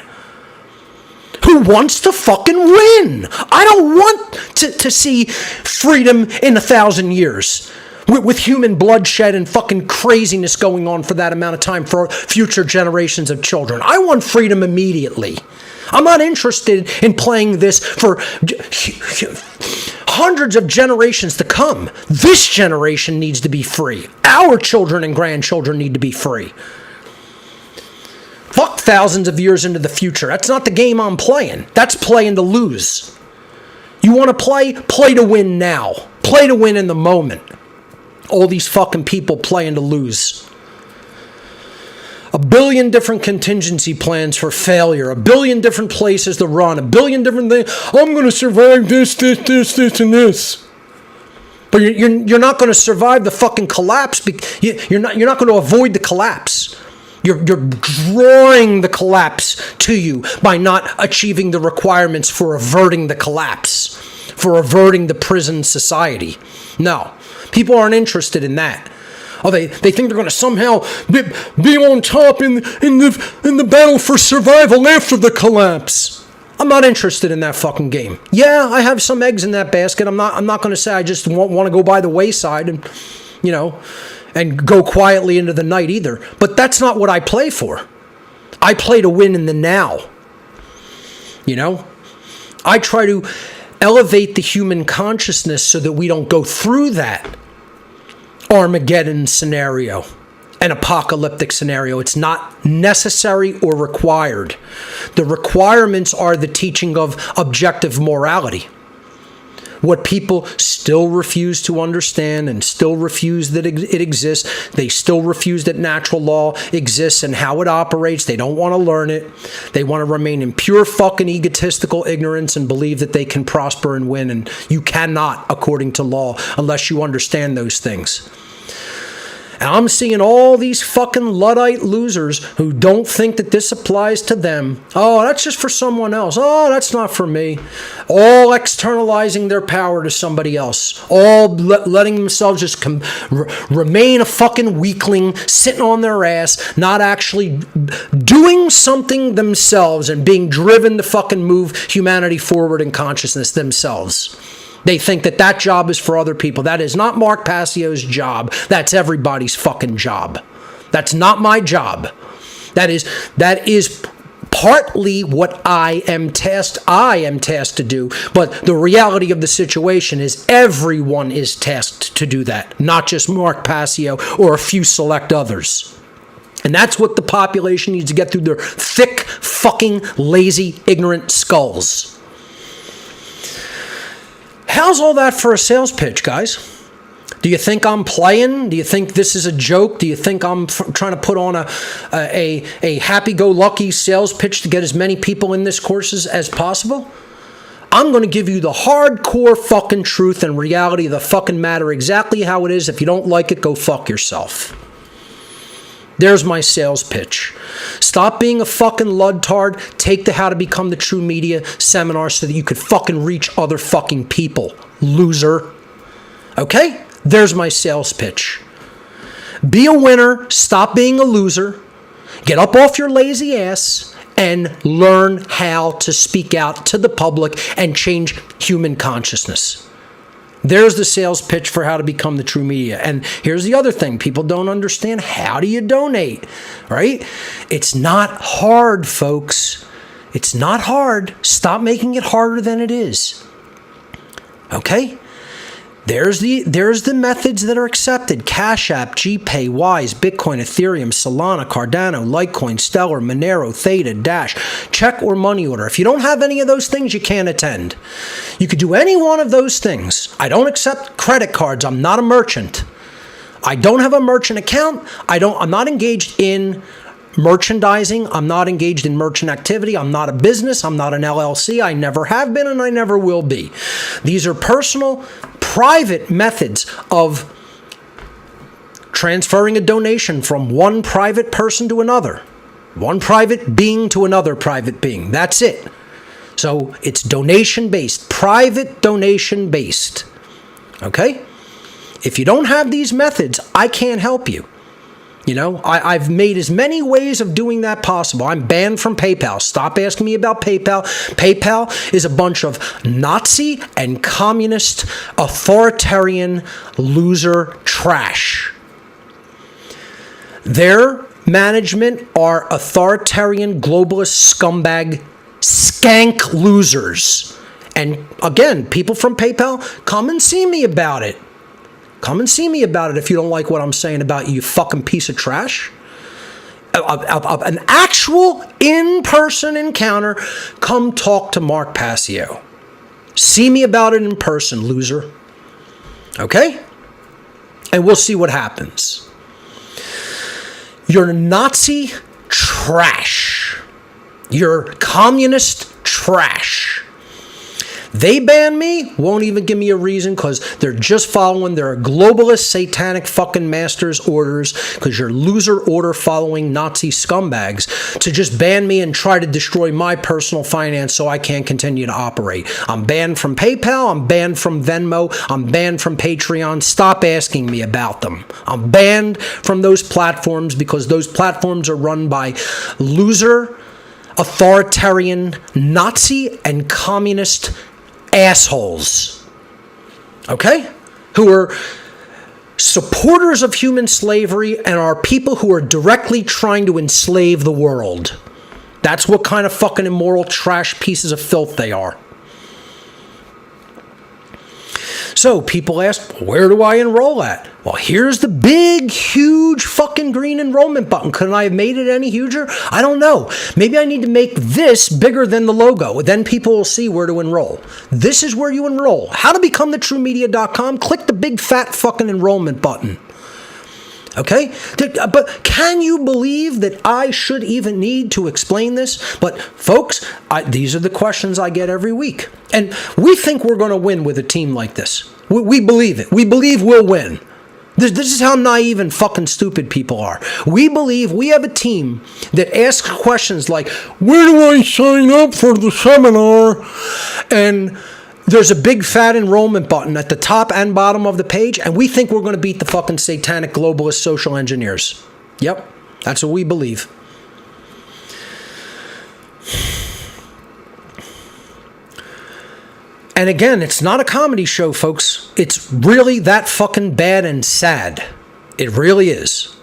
who wants to fucking win. I don't want to see freedom in 1,000 years with human bloodshed and fucking craziness going on for that amount of time for future generations of children. I want freedom immediately. I'm not interested in playing this for hundreds of generations to come. This generation needs to be free. Our children and grandchildren need to be free. Fuck thousands of years into the future. That's not the game I'm playing. That's playing to lose. You want to play? Play to win now. Play to win in the moment. All these fucking people playing to lose. 1 billion different contingency plans for failure. 1 billion different places to run. 1 billion different things. I'm going to survive this, and this. But you're not going to survive the fucking collapse. You're not going to avoid the collapse. You're drawing the collapse to you by not achieving the requirements for averting the collapse, for averting the prison society. No, people aren't interested in that. Oh, they think they're going to somehow be on top in the battle for survival after the collapse. I'm not interested in that fucking game. Yeah, I have some eggs in that basket. I'm not going to say I just want to go by the wayside and, and go quietly into the night either. But that's not what I play for. I play to win in the now. I try to elevate the human consciousness so that we don't go through that Armageddon scenario. an apocalyptic scenario. It's not necessary or required. The requirements are the teaching of objective morality. What people still refuse to understand and still refuse that it exists. They still refuse that natural law exists and how it operates. They don't want to learn it. They want to remain in pure fucking egotistical ignorance and believe that they can prosper and win. And you cannot, according to law, unless you understand those things. And I'm seeing all these fucking Luddite losers who don't think that this applies to them. Oh, that's just for someone else. Oh, that's not for me. All externalizing their power to somebody else. All letting themselves just remain a fucking weakling, sitting on their ass, not actually doing something themselves and being driven to fucking move humanity forward in consciousness themselves. They think that that job is for other people. That is not Mark Passio's job. That's everybody's fucking job. That's not my job. That is partly what I am tasked to do. But the reality of the situation is everyone is tasked to do that, not just Mark Passio or a few select others. And that's what the population needs to get through their thick, fucking, lazy, ignorant skulls. How's all that for a sales pitch, guys? Do you think I'm playing? Do you think this is a joke? Do you think I'm trying to put on a happy-go-lucky sales pitch to get as many people in this courses as possible? I'm going to give you the hardcore fucking truth and reality of the fucking matter exactly how it is. If you don't like it, go fuck yourself. There's my sales pitch. Stop being a fucking ludtard. Take the How to Become the True Media seminar so that you could fucking reach other fucking people. Loser. Okay? There's my sales pitch. Be a winner. Stop being a loser. Get up off your lazy ass and learn how to speak out to the public and change human consciousness. There's the sales pitch for How to Become the True Media. And here's the other thing. People don't understand. How do you donate? Right? It's not hard, folks. It's not hard. Stop making it harder than it is. Okay? There's the methods that are accepted. Cash App, GPay, Wise, Bitcoin, Ethereum, Solana, Cardano, Litecoin, Stellar, Monero, Theta, Dash, check or money order. If you don't have any of those things, you can't attend. You could do any one of those things. I don't accept credit cards. I'm not a merchant. I don't have a merchant account. I'm not engaged in merchandising. I'm not engaged in merchant activity. I'm not a business. I'm not an LLC. I never have been and I never will be. These are personal, private methods of transferring a donation from one private person to another, one private being to another private being. That's it. So it's donation-based, private donation-based. Okay? If you don't have these methods, I can't help you. You know, I've made as many ways of doing that possible. I'm banned from PayPal. Stop asking me about PayPal. PayPal is a bunch of Nazi and communist, authoritarian, loser trash. Their management are authoritarian, globalist, scumbag, skank losers. And again, people from PayPal, come and see me about it. Come and see me about it if you don't like what I'm saying about you fucking piece of trash. An actual in-person encounter, come talk to Mark Passio. See me about it in person, loser. Okay? And we'll see what happens. You're Nazi trash. You're communist trash. They ban me, won't even give me a reason because they're just following their globalist, satanic fucking master's orders because you're loser order following Nazi scumbags to just ban me and try to destroy my personal finance so I can't continue to operate. I'm banned from PayPal. I'm banned from Venmo. I'm banned from Patreon. Stop asking me about them. I'm banned from those platforms because those platforms are run by loser, authoritarian, Nazi, and communist assholes, okay, who are supporters of human slavery and are people who are directly trying to enslave the world. That's what kind of fucking immoral trash pieces of filth they are. So people ask, where do I enroll at? Well, here's the big, huge fucking green enrollment button. Couldn't I have made it any huger? I don't know. Maybe I need to make this bigger than the logo. Then people will see where to enroll. This is where you enroll. How to become thetruemedia.com. Click the big fat fucking enrollment button. Okay? But can you believe that I should even need to explain this? But folks, these are the questions I get every week. And we think we're going to win with a team like this. We believe it. We believe we'll win. This is how naive and fucking stupid people are. We believe we have a team that asks questions like, where do I sign up for the seminar? And there's a big fat enrollment button at the top and bottom of the page, and we think we're going to beat the fucking satanic globalist social engineers. Yep, that's what we believe. And again, it's not a comedy show, folks. It's really that fucking bad and sad. It really is.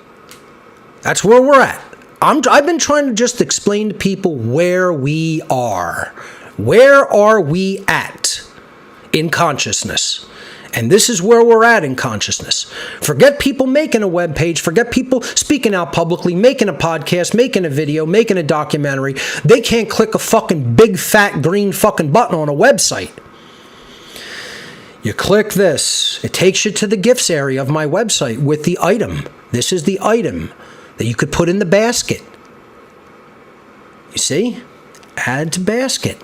That's where we're at. I've been trying to just explain to people where we are. Where are we at in consciousness? And this is where we're at in consciousness. Forget people making a web page. Forget people speaking out publicly, making a podcast, making a video, making a documentary. They can't click a fucking big fat green fucking button on a website. You click this. It takes you to the gifts area of my website with the item. This is the item that you could put in the basket. You see? Add to basket.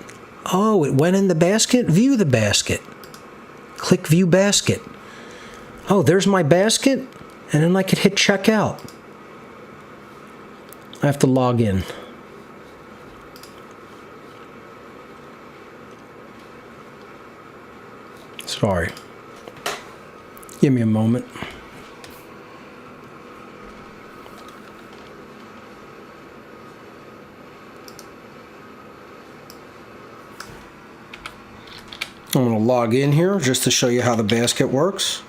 Oh, it went in the basket? View the basket. Click view basket. Oh, there's my basket. And then I could hit checkout. I have to log in. Sorry. Give me a moment. I'm going to log in here just to show you how the basket works.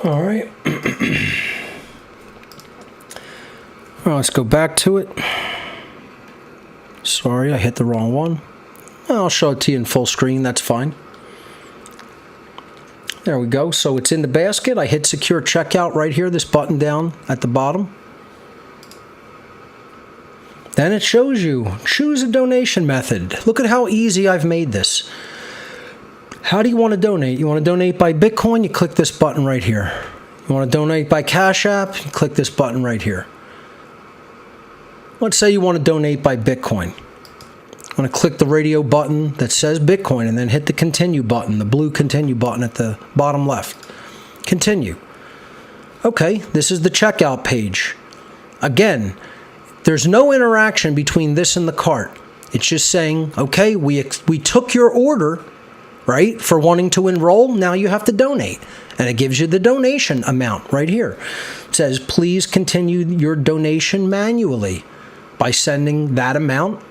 All right. Well, let's go back to it. Sorry, I hit the wrong one. I'll show it to you in full screen. That's fine. There we go. So it's in the basket. I hit secure checkout right here, this button down at the bottom. Then it shows you, choose a donation method. Look at how easy I've made this. How do you want to donate? You want to donate by Bitcoin? You click this button right here. You want to donate by Cash App? You click this button right here. Let's say you want to donate by Bitcoin. I'm going to click the radio button that says Bitcoin and then hit the continue button, the blue continue button at the bottom left. Continue. Okay, this is the checkout page. Again, there's no interaction between this and the cart. It's just saying, okay, we took your order, right, for wanting to enroll. Now you have to donate. And it gives you the donation amount right here. It says, please continue your donation manually by sending that amount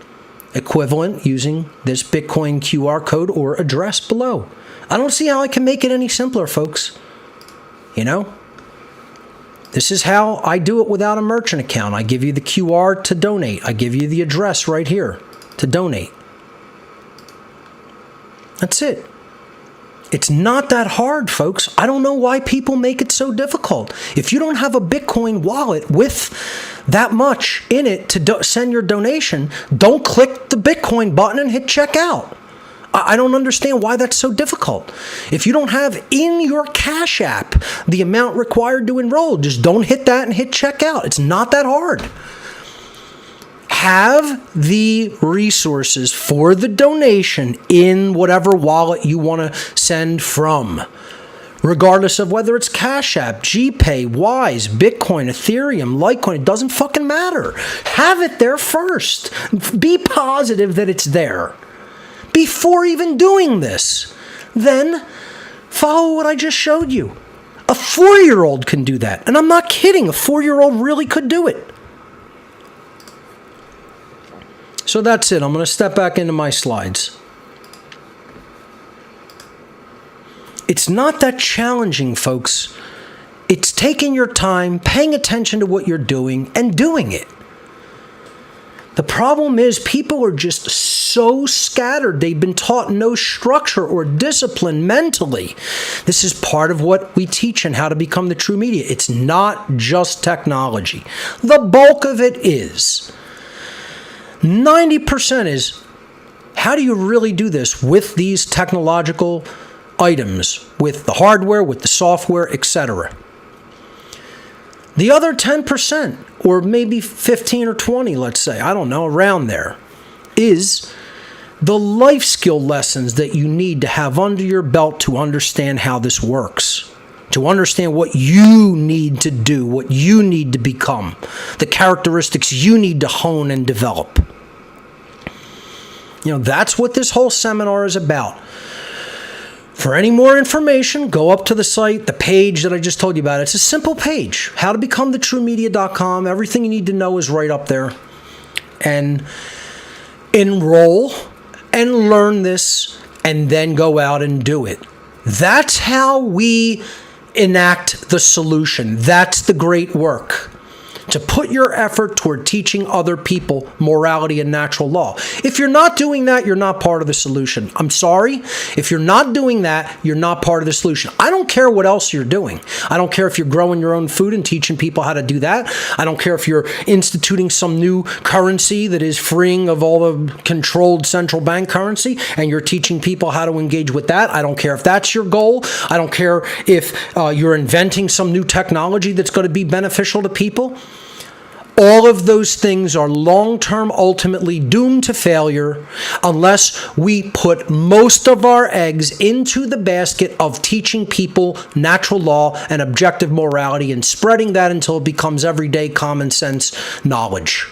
equivalent using this Bitcoin QR code or address below. I don't see how I can make it any simpler, folks. You know? This is how I do it without a merchant account. I give you the QR to donate. I give you the address right here to donate. That's it. It's not that hard, folks. I don't know why people make it so difficult. If you don't have a Bitcoin wallet with that much in it to send your donation, don't click the Bitcoin button and hit checkout. I don't understand why that's so difficult. If you don't have in your Cash App the amount required to enroll, just don't hit that and hit checkout. It's not that hard. Have the resources for the donation in whatever wallet you want to send from, regardless of whether it's Cash App, GPay, Wise, Bitcoin, Ethereum, Litecoin. It doesn't fucking matter. Have it there first. Be positive that it's there before even doing this. Then follow what I just showed you. A 4-year-old can do that. And I'm not kidding. A 4-year-old really could do it. So that's it. I'm going to step back into my slides. It's not that challenging, folks. It's taking your time, paying attention to what you're doing, and doing it. The problem is people are just so scattered. They've been taught no structure or discipline mentally. This is part of what we teach in How to Become the True Media. It's not just technology. The bulk of it is. 90% is, how do you really do this with these technological items, with the hardware, with the software, etc.? The other 10%, or maybe 15 or 20, let's say, I don't know, around there, is the life skill lessons that you need to have under your belt to understand how this works, to understand what you need to do, what you need to become, the characteristics you need to hone and develop. That's what this whole seminar is about. For any more information, go up to the site, the page that I just told you about. It's a simple page, howtobecomthetruemedia.com. Everything you need to know is right up there. And enroll and learn this, and then go out and do it. That's how we enact the solution. That's the great work. To put your effort toward teaching other people morality and natural law. If you're not doing that, you're not part of the solution. I'm sorry. If you're not doing that, you're not part of the solution. I don't care what else you're doing. I don't care if you're growing your own food and teaching people how to do that. I don't care if you're instituting some new currency that is freeing of all the controlled central bank currency and you're teaching people how to engage with that. I don't care if that's your goal. I don't care if you're inventing some new technology that's going to be beneficial to people. All of those things are long-term, ultimately doomed to failure unless we put most of our eggs into the basket of teaching people natural law and objective morality and spreading that until it becomes everyday common sense knowledge.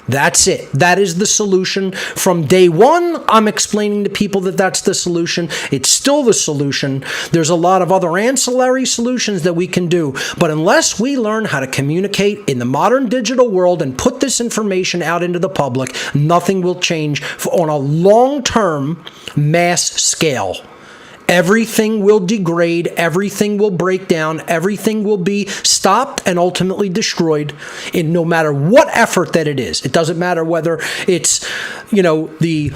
That's it. That is the solution. From day one, I'm explaining to people that that's the solution. It's still the solution. There's a lot of other ancillary solutions that we can do. But unless we learn how to communicate in the modern digital world and put this information out into the public, nothing will change on a long-term mass scale. Everything will degrade, everything will break down, everything will be stopped and ultimately destroyed in no matter what effort that it is. It doesn't matter whether it's, the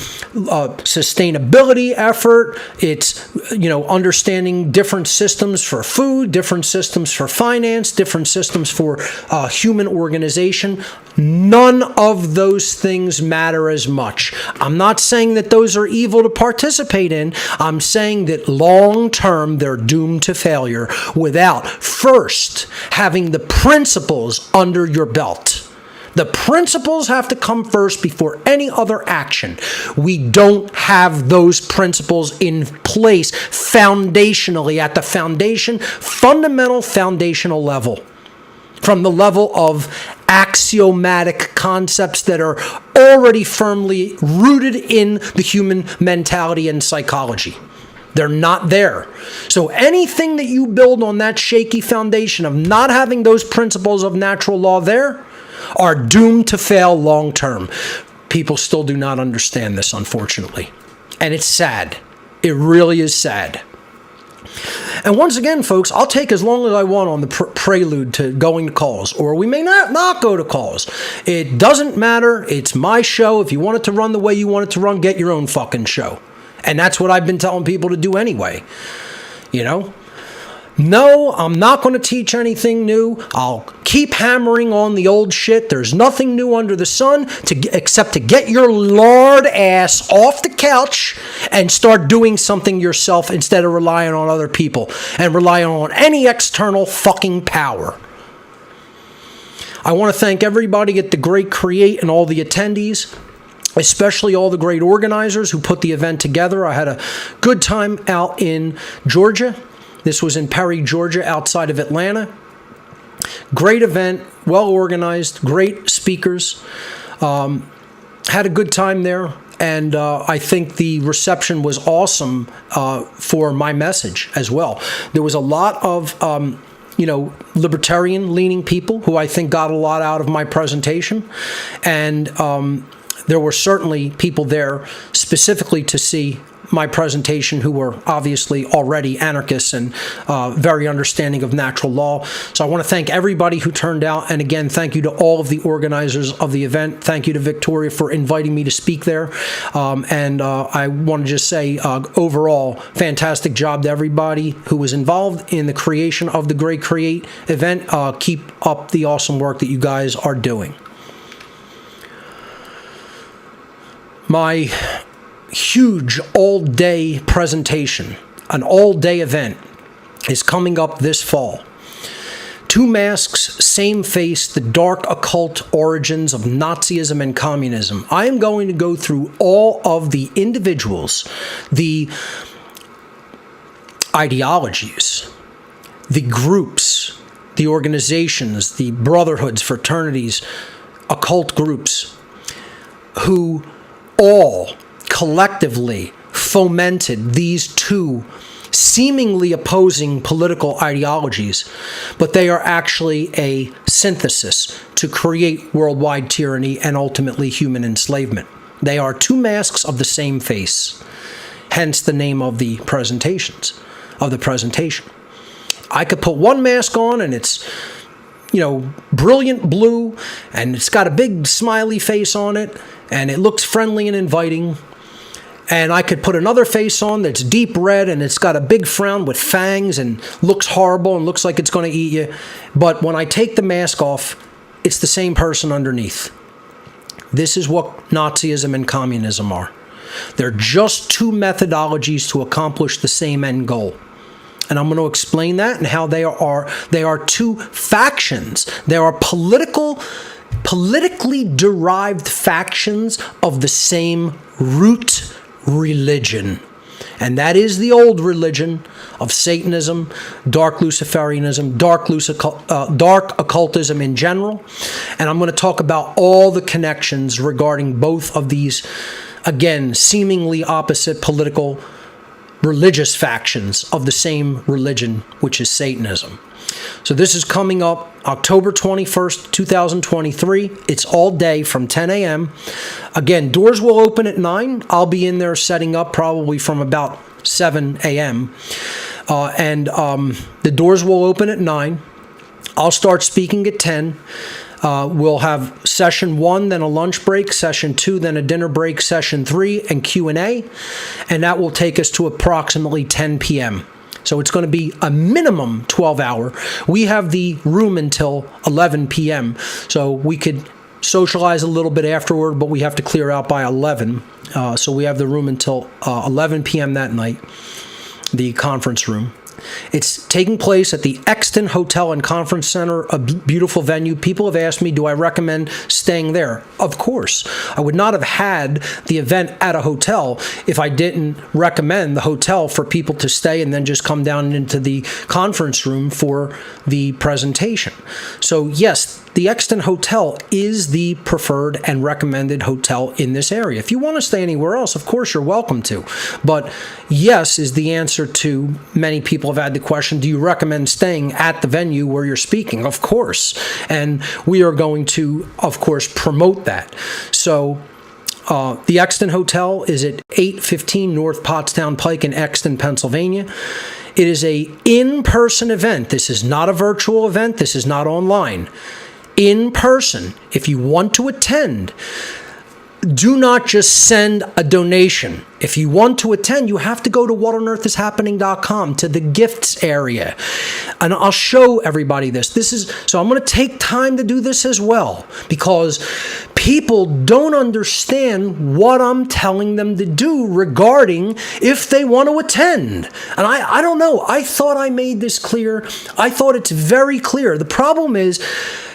sustainability effort, it's, understanding different systems for food, different systems for finance, different systems for human organization. None of those things matter as much. I'm not saying that those are evil to participate in. I'm saying that long term, they're doomed to failure without first having the principles under your belt. The principles have to come first before any other action. We don't have those principles in place foundationally at the fundamental foundational level. From the level of axiomatic concepts that are already firmly rooted in the human mentality and psychology. They're not there. So anything that you build on that shaky foundation of not having those principles of natural law there are doomed to fail long term. People still do not understand this, unfortunately. And it's sad. It really is sad. And once again, folks, I'll take as long as I want on the prelude to going to calls, or we may not go to calls. It doesn't matter. It's my show. If you want it to run the way you want it to run, get your own fucking show. And that's what I've been telling people to do anyway. No, I'm not going to teach anything new. I'll keep hammering on the old shit. There's nothing new under the sun except to get your lord ass off the couch and start doing something yourself instead of relying on other people and relying on any external fucking power. I want to thank everybody at the Great Create and all the attendees, especially all the great organizers who put the event together. I had a good time out in Georgia. This was in Perry, Georgia, outside of Atlanta. Great event, well organized, great speakers. Had a good time there, and I think the reception was awesome for my message as well. There was a lot of libertarian-leaning people who I think got a lot out of my presentation, and there were certainly people there specifically to see my presentation who were obviously already anarchists and very understanding of natural law. So I want to thank everybody who turned out. And again, thank you to all of the organizers of the event. Thank you to Victoria for inviting me to speak there. And I want to just say, overall, fantastic job to everybody who was involved in the creation of the Great Create event. Keep up the awesome work that you guys are doing. My huge all-day presentation, an all-day event, is coming up this fall. Two Masks, Same Face, the Dark Occult Origins of Nazism and Communism. I am going to go through all of the individuals, the ideologies, the groups, the organizations, the brotherhoods, fraternities, occult groups, who all collectively fomented these two seemingly opposing political ideologies, but they are actually a synthesis to create worldwide tyranny and ultimately human enslavement. They are two masks of the same face, hence the name of the presentation. I could put one mask on and it's, brilliant blue, and it's got a big smiley face on it, and it looks friendly and inviting. And I could put another face on that's deep red, and it's got a big frown with fangs and looks horrible and looks like it's going to eat you. But when I take the mask off, it's the same person underneath. This is what Nazism and communism are. They're just two methodologies to accomplish the same end goal. And I'm going to explain that and how they are two factions. They are politically derived factions of the same root religion. And that is the old religion of Satanism, dark Luciferianism, dark occultism in general. And I'm going to talk about all the connections regarding both of these, again, seemingly opposite political religious factions of the same religion, which is Satanism. So this is coming up October 21st, 2023. It's all day from 10 a.m. Again, doors will open at 9. I'll be in there setting up probably from about 7 a.m. The doors will open at 9. I'll start speaking at 10. We'll have session 1, then a lunch break, session 2, then a dinner break, session 3, and Q&A. And that will take us to approximately 10 p.m. So it's going to be a minimum 12-hour. We have the room until 11 p.m. So we could socialize a little bit afterward, but we have to clear out by 11. So we have the room until 11 p.m. that night, the conference room. It's taking place at the Exton Hotel and Conference Center, a beautiful venue. People have asked me, do I recommend staying there? Of course. I would not have had the event at a hotel if I didn't recommend the hotel for people to stay and then just come down into the conference room for the presentation. So yes, the Exton Hotel is the preferred and recommended hotel in this area. If you want to stay anywhere else, of course, you're welcome to. But yes is the answer to many people have had the question, do you recommend staying at the venue where you're speaking? Of course. And we are going to, of course, promote that. So the Exton Hotel is at 815 North Pottstown Pike in Exton, Pennsylvania. It is a in-person event. This is not a virtual event. This is not online. In person, if you want to attend, do not just send a donation. If you want to attend, you have to go to whatonearthishappening.com to the gifts area. And I'll show everybody this. So I'm going to take time to do this as well, because people don't understand what I'm telling them to do regarding if they want to attend. And I don't know. I thought I made this clear. I thought it's very clear. The problem is,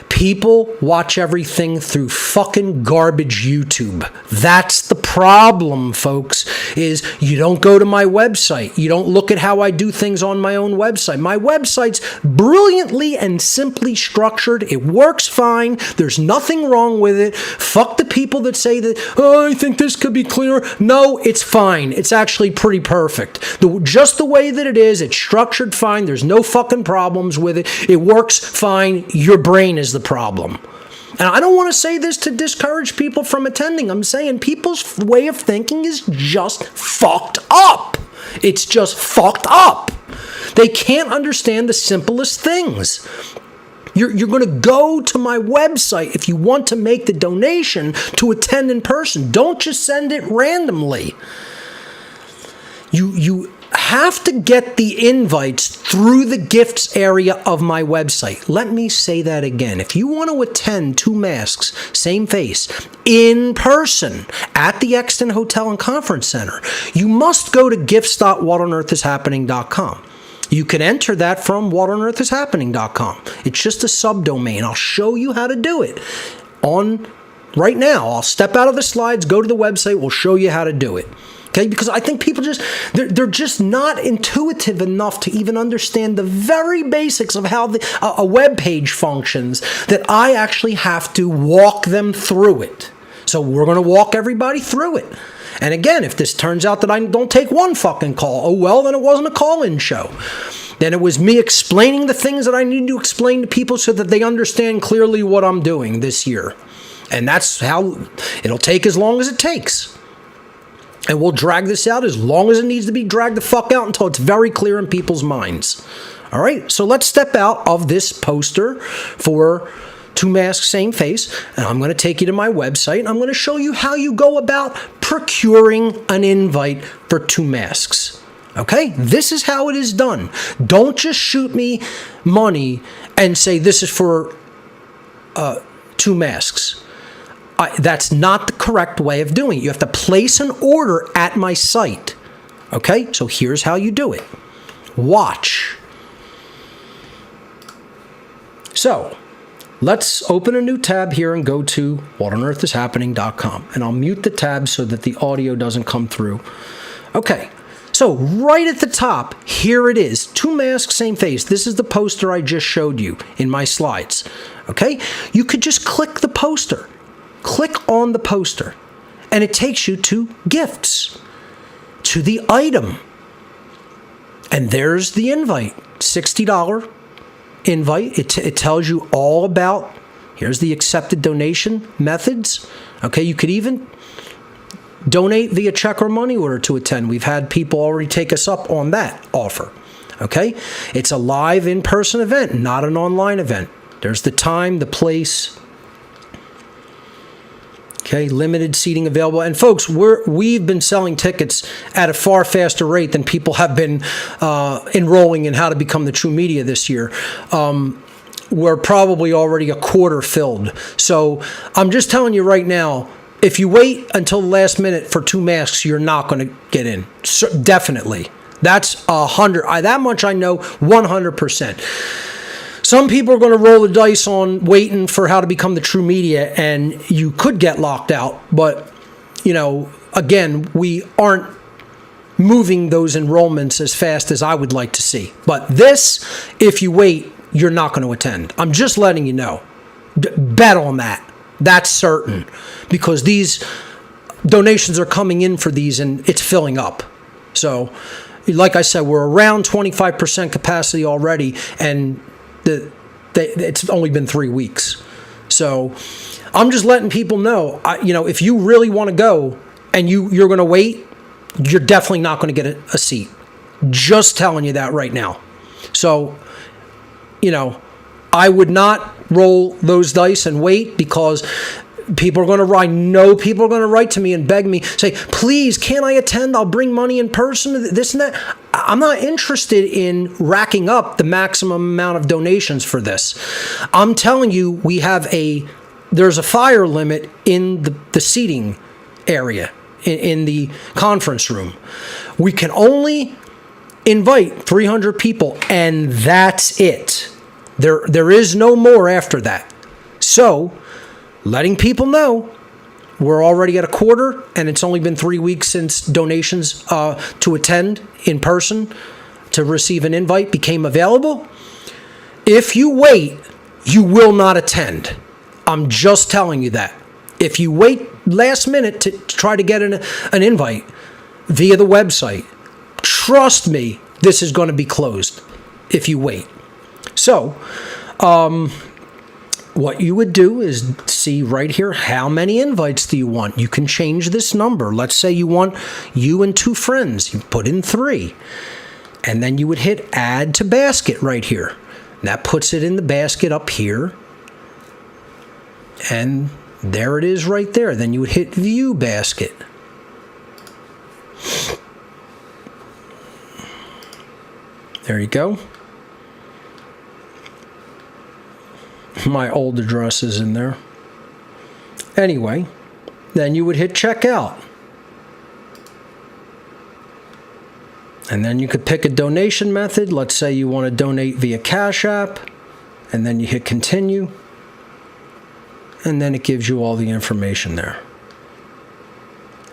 people watch everything through fucking garbage YouTube. That's the problem, folks, is you don't go to my website. You don't look at how I do things on my own website. My website's brilliantly and simply structured. It works fine. There's nothing wrong with it. Fuck the people that say that, oh, I think this could be clearer. No, it's fine. It's actually pretty perfect. Just the way that it is, it's structured fine. There's no fucking problems with it. It works fine. Your brain is the problem. And I don't want to say this to discourage people from attending. I'm saying people's way of thinking is just fucked up. It's just fucked up. They can't understand the simplest things. You're going to go to my website if you want to make the donation to attend in person. Don't just send it randomly. You have to get the invites through the gifts area of my website. Let me say that again. If you want to attend 2 Masks, Same Face, in person at the Exton Hotel and Conference Center, you must go to gifts.whatonearthishappening.com. You can enter that from whatonearthishappening.com. It's just a subdomain. I'll show you how to do it right now. I'll step out of the slides, go to the website, we'll show you how to do it. Okay, because I think people they're just not intuitive enough to even understand the very basics of how a web page functions, that I actually have to walk them through it. So we're going to walk everybody through it. And again, if this turns out that I don't take one fucking call, oh well, then it wasn't a call-in show. Then it was me explaining the things that I need to explain to people so that they understand clearly what I'm doing this year. And that's how it'll take, as long as it takes. And we'll drag this out as long as it needs to be dragged the fuck out until it's very clear in people's minds. All right, so let's step out of this poster for 2 Masks, Same Face, and I'm going to take you to my website, and I'm going to show you how you go about procuring an invite for 2 Masks. Okay, this is how it is done. Don't just shoot me money and say this is for 2 Masks. That's not the correct way of doing it. You have to place an order at my site. Okay, so here's how you do it. Watch. So, let's open a new tab here and go to whatonearthishappening.com. And I'll mute the tab so that the audio doesn't come through. Okay, so right at the top, here it is. 2 Masks, Same Face. This is the poster I just showed you in my slides. Okay, you could just click the poster. Click on the poster, and it takes you to gifts, to the item. And there's the invite, $60 invite. It tells you all about, here's the accepted donation methods. Okay, you could even donate via check or money order to attend. We've had people already take us up on that offer. Okay, it's a live in-person event, not an online event. There's the time, the place. Okay, limited seating available. And folks, we've been selling tickets at a far faster rate than people have been enrolling in How to Become the True Media this year. We're probably already a quarter filled. So I'm just telling you right now, if you wait until the last minute for 2 Masks, you're not going to get in. So, definitely. That's 100. That much I know 100%. Some people are going to roll the dice on waiting for How to Become the True Media, and you could get locked out. But, again, we aren't moving those enrollments as fast as I would like to see. But this, if you wait, you're not going to attend. I'm just letting you know. Bet on that. That's certain. Because these donations are coming in for these, and it's filling up. So, like I said, we're around 25% capacity already, and it's only been 3 weeks. So I'm just letting people know, if you really want to go and you're going to wait, you're definitely not going to get a seat. Just telling you that right now. So, I would not roll those dice and wait, because people are going to write. No, people are going to write to me and beg me, say, please, can I attend? I'll bring money in person, this and that. I'm not interested in racking up the maximum amount of donations for this. I'm telling you, there's a fire limit in the seating area, in the conference room. We can only invite 300 people, and that's it. There is no more after that. So, letting people know, we're already at a quarter, and it's only been 3 weeks since donations to attend in person to receive an invite became available. If you wait, you will not attend. I'm just telling you that. If you wait last minute to try to get an invite via the website, trust me, this is going to be closed if you wait. So, what you would do is see right here, how many invites do you want? You can change this number. Let's say you want you and 2 friends. You put in 3. And then you would hit add to basket right here. That puts it in the basket up here. And there it is right there. Then you would hit view basket. There you go. My old address is in there. Anyway, then you would hit checkout. And then you could pick a donation method. Let's say you want to donate via Cash App. And then you hit continue. And then it gives you all the information there.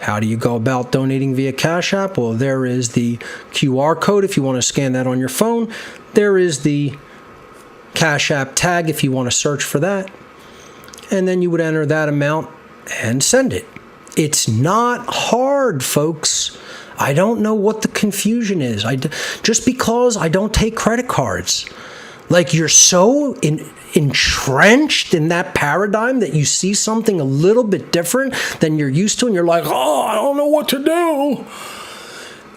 How do you go about donating via Cash App? Well, there is the QR code if you want to scan that on your phone. There is the Cash App tag if you want to search for that. And then you would enter that amount and send it. It's not hard, folks. I don't know what the confusion is. Just because I don't take credit cards. Like, you're so entrenched in that paradigm that you see something a little bit different than you're used to, and you're like, oh, I don't know what to do.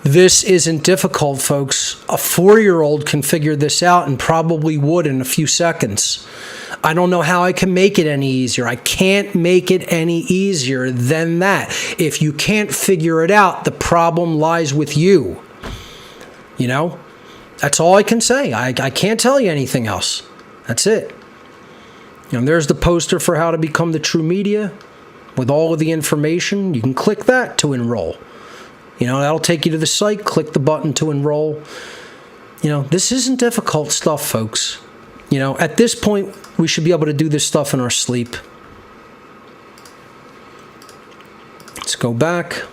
This isn't difficult, folks. A 4-year-old can figure this out and probably would in a few seconds. I don't know how I can make it any easier. I can't make it any easier than that. If you can't figure it out, the problem lies with you. You know? That's all I can say. I can't tell you anything else. That's it. You know, there's the poster for how to become the True Media with all of the information. You can click that to enroll. You know, that'll take you to the site. Click the button to enroll. You know, this isn't difficult stuff, folks. You know, at this point, we should be able to do this stuff in our sleep. Let's go back.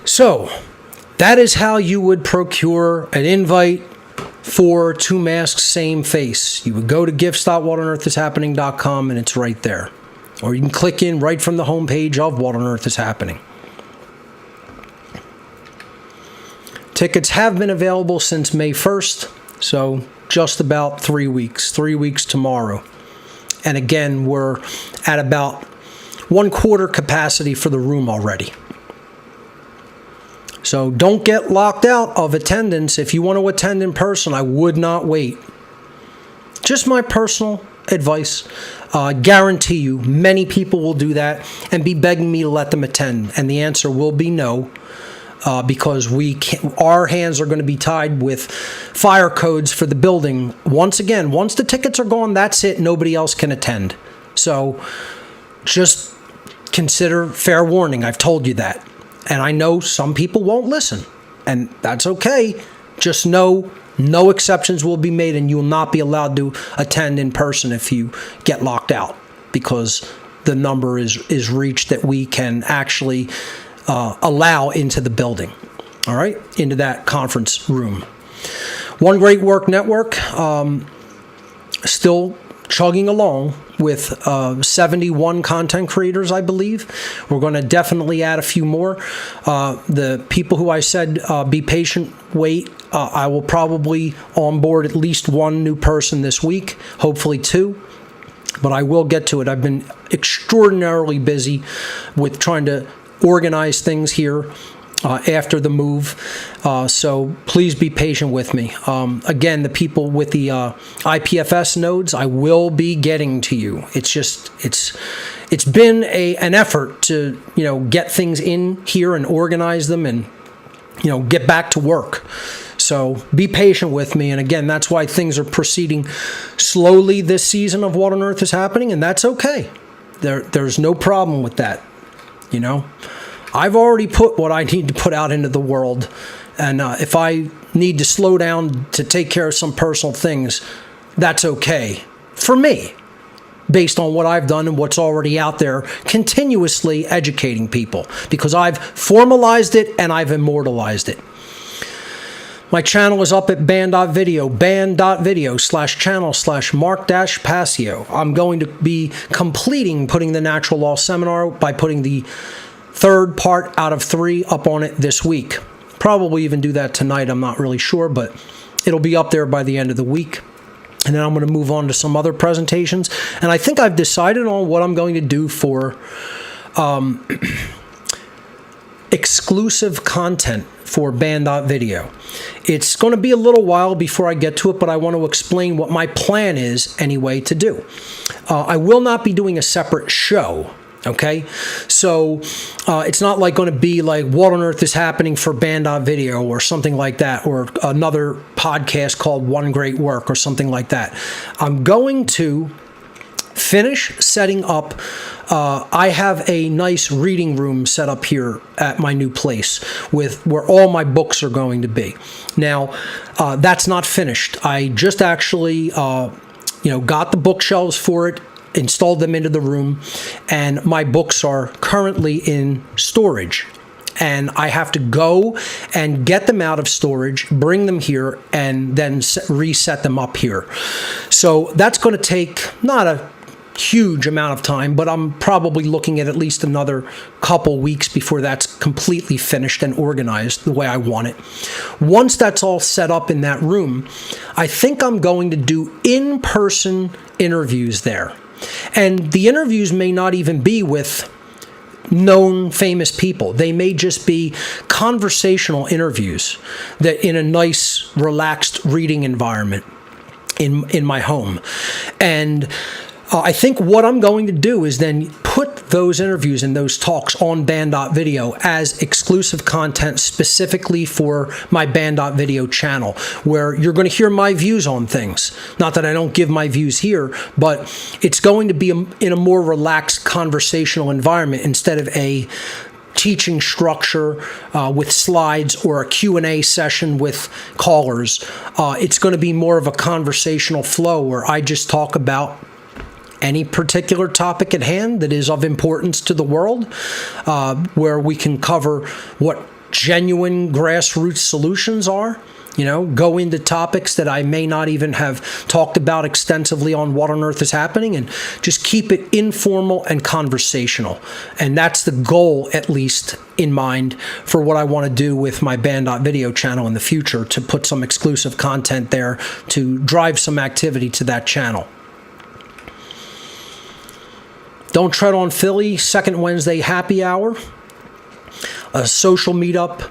So, that is how you would procure an invite for Two Masks, Same Face. You would go to gifts.whatonearthishappening.com and it's right there. Or you can click in right from the homepage of What on Earth is Happening. Tickets have been available since May 1st, so just about 3 weeks. 3 weeks tomorrow. And again, we're at about 1/4 capacity for the room already. So don't get locked out of attendance. If you want to attend in person, I would not wait. Just my personal advice. Guarantee you, many people will do that and be begging me to let them attend. And the answer will be no, because our hands are going to be tied with fire codes for the building. Once again, once the tickets are gone, that's it. Nobody else can attend. So just consider fair warning. I've told you that. And I know some people won't listen, and that's okay. Just know no exceptions will be made, and you will not be allowed to attend in person if you get locked out, because the number is reached that we can actually allow into the building, all right, into that conference room. One Great Work Network, still chugging along with 71 content creators, I believe. We're going to definitely add a few more. The people who I said be patient, wait, I will probably onboard at least 1 new person this week, hopefully 2. But I will get to it. I've been extraordinarily busy with trying to organize things here after the move, so please be patient with me. Again, the people with the IPFS nodes, I will be getting to you. It's been an effort to get things in here and organize them and get back to work. So be patient with me, and again, that's why things are proceeding slowly this season of What on Earth is Happening, and that's okay. There's no problem with that. I've already put what I need to put out into the world, and if I need to slow down to take care of some personal things, that's okay for me, based on what I've done and what's already out there, continuously educating people, because I've formalized it and I've immortalized it. My channel is up at band.video, band.video/channel/Mark-Passio. I'm going to be putting the Natural Law Seminar by putting the 3rd part out of 3 up on it this week. Probably even do that tonight, I'm not really sure, but it'll be up there by the end of the week. and then I'm going to move on to some other presentations. And I think I've decided on what I'm going to do for exclusive content for Band.video. It's going to be a little while before I get to it, but I want to explain what my plan is anyway to do. I will not be doing a separate show. Okay, so it's not like going to be like What on Earth is Happening for Band.video or something like that, or another podcast called One Great Work or something like that. I'm going to finish setting up. I have a nice reading room set up here at my new place with where all my books are going to be. Now, that's not finished. I just actually, got the bookshelves for it, installed them into the room, and my books are currently in storage. And I have to go and get them out of storage, bring them here, and then reset them up here. So that's going to take not a huge amount of time, but I'm probably looking at least another couple weeks before that's completely finished and organized the way I want it. Once that's all set up in that room, I think I'm going to do in-person interviews there. And the interviews may not even be with known famous people. They may just be conversational interviews that in a nice, relaxed reading environment in my home. And I think what I'm going to do is then put those interviews and those talks on Band.video as exclusive content specifically for my Band.video channel, where you're going to hear my views on things. Not that I don't give my views here, but it's going to be in a more relaxed conversational environment instead of a teaching structure with slides or a Q&A session with callers. It's going to be more of a conversational flow where I just talk about any particular topic at hand that is of importance to the world, where we can cover what genuine grassroots solutions are, go into topics that I may not even have talked about extensively on What on Earth is Happening, and just keep it informal and conversational. And that's the goal, at least in mind, for what I want to do with my Band.video channel in the future, to put some exclusive content there to drive some activity to that channel. Don't Tread on Philly, second Wednesday happy hour, a social meetup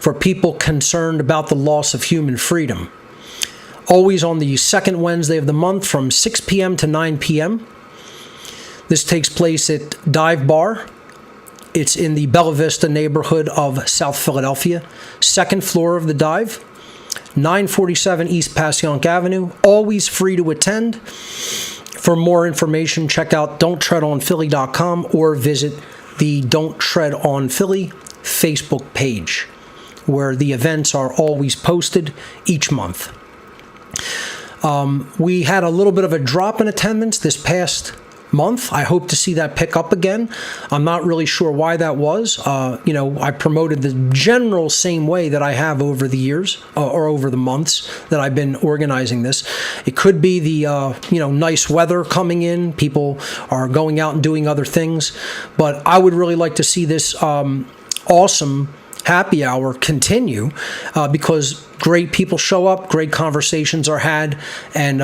for people concerned about the loss of human freedom. Always on the second Wednesday of the month from 6 p.m. to 9 p.m. This takes place at Dive Bar. It's in the Bella Vista neighborhood of South Philadelphia, second floor of the Dive, 947 East Passyunk Avenue. Always free to attend. For more information, check out don'ttreadonphilly.com or visit the Don't Tread on Philly Facebook page, where the events are always posted each month. We had a little bit of a drop in attendance this past month. I hope to see that pick up again. I'm not really sure why that was. I promoted the general same way that I have over the years or over the months that I've been organizing this. It could be the nice weather coming in. People are going out and doing other things, but I would really like to see this awesome happy hour continue because great people show up, great conversations are had, and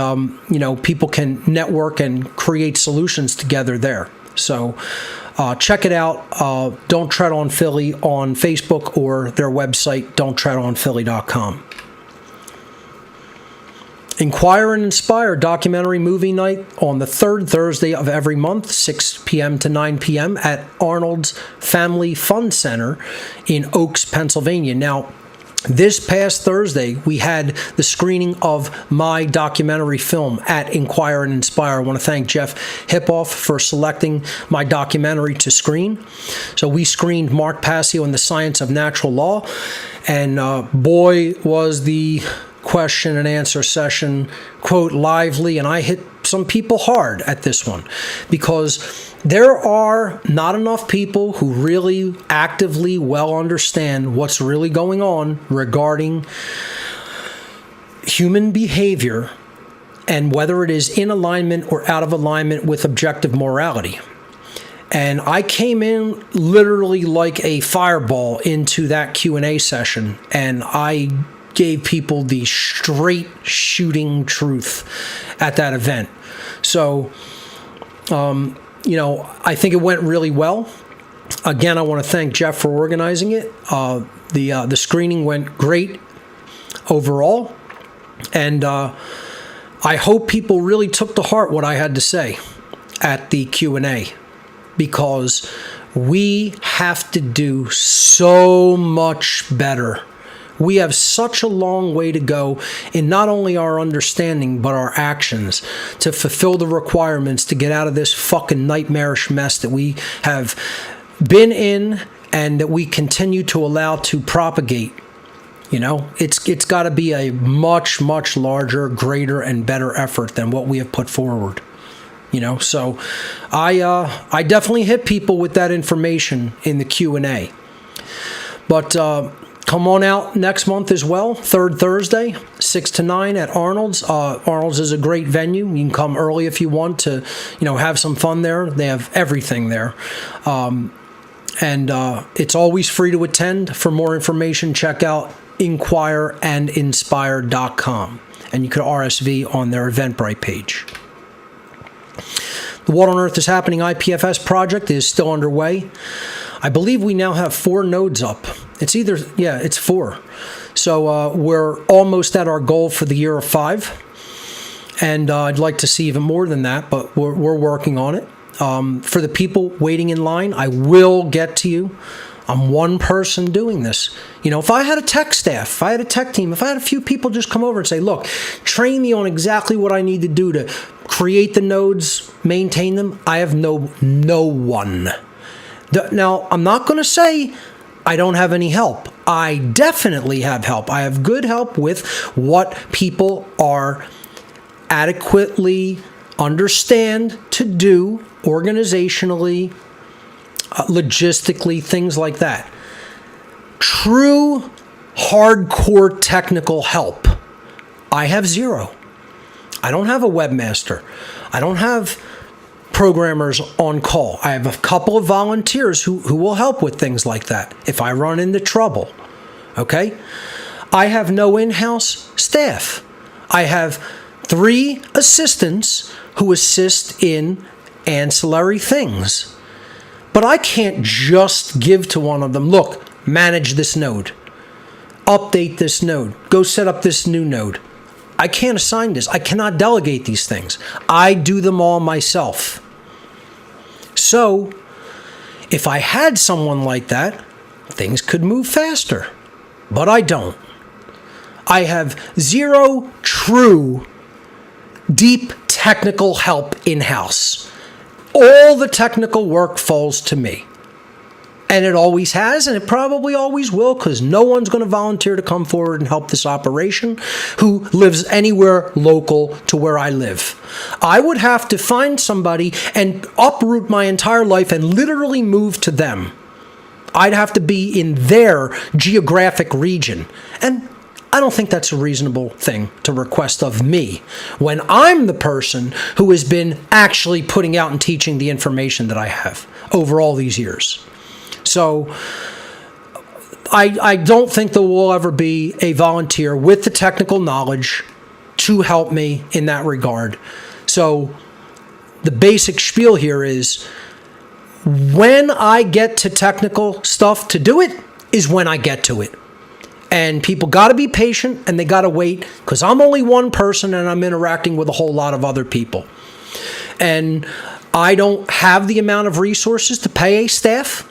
people can network and create solutions together there. So check it out. Don't Tread on Philly on Facebook or their website, don'ttreadonphilly.com. Inquire and Inspire documentary movie night on the third Thursday of every month, 6 p.m. to 9 p.m. at Arnold's Family Fun Center in Oaks, Pennsylvania. Now, this past Thursday, we had the screening of my documentary film at Inquire and Inspire. I want to thank Jeff Hippoff for selecting my documentary to screen. So we screened Mark Passio and the Science of Natural Law, and boy, was the question and answer session, quote, lively, and I hit some people hard at this one because there are not enough people who really actively well understand what's really going on regarding human behavior and whether it is in alignment or out of alignment with objective morality. And I came in literally like a fireball into that Q&A session, and I gave people the straight shooting truth at that event. So, I think it went really well. Again, I want to thank Jeff for organizing it. The screening went great overall, and I hope people really took to heart what I had to say at the Q&A, because we have to do so much better. We have such a long way to go in not only our understanding, but our actions to fulfill the requirements to get out of this fucking nightmarish mess that we have been in and that we continue to allow to propagate. It's got to be a much, much larger, greater, and better effort than what we have put forward. So I definitely hit people with that information in the Q&A. But come on out next month as well, third Thursday, 6 to 9 at Arnold's. Arnold's is a great venue. You can come early if you want to, have some fun there. They have everything there. And it's always free to attend. For more information, check out inquireandinspire.com. And you can RSV on their Eventbrite page. The What on Earth is Happening IPFS project is still underway. I believe we now have 4 nodes up. It's 4. So we're almost at our goal for the year of 5. And I'd like to see even more than that, but we're working on it. For the people waiting in line, I will get to you. I'm one person doing this. If I had a tech staff, if I had a tech team, if I had a few people just come over and say, look, train me on exactly what I need to do to create the nodes, maintain them, I have no one. Now, I'm not going to say I don't have any help. I definitely have help. I have good help with what people are adequately understand to do organizationally, logistically, things like that. True hardcore technical help, I have 0. I don't have a webmaster. I don't have programmers on call. I have a couple of volunteers who will help with things like that if I run into trouble. Okay? I have no in-house staff. I have 3 assistants who assist in ancillary things. But I can't just give to one of them, look, manage this node, update this node, go set up this new node. I can't assign this. I cannot delegate these things. I do them all myself. So, if I had someone like that, things could move faster. But I don't. I have 0 true, deep technical help in-house. All the technical work falls to me. And it always has, and it probably always will, because no one's going to volunteer to come forward and help this operation who lives anywhere local to where I live. I would have to find somebody and uproot my entire life and literally move to them. I'd have to be in their geographic region. And I don't think that's a reasonable thing to request of me when I'm the person who has been actually putting out and teaching the information that I have over all these years. So I don't think there will ever be a volunteer with the technical knowledge to help me in that regard. So the basic spiel here is when I get to technical stuff to do it is when I get to it. And people got to be patient and they got to wait, because I'm only one person and I'm interacting with a whole lot of other people. And I don't have the amount of resources to pay a staff.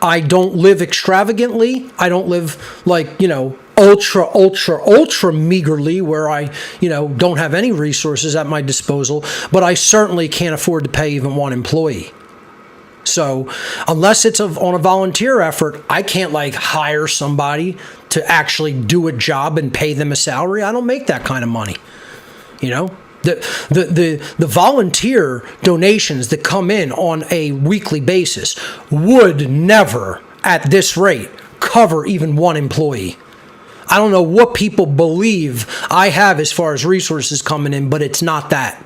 I don't live extravagantly. I don't live like, ultra meagerly where I, don't have any resources at my disposal, but I certainly can't afford to pay even one employee. So unless it's on a volunteer effort, I can't hire somebody to actually do a job and pay them a salary. I don't make that kind of money. The volunteer donations that come in on a weekly basis would never, at this rate, cover even one employee. I don't know what people believe I have as far as resources coming in, but it's not that.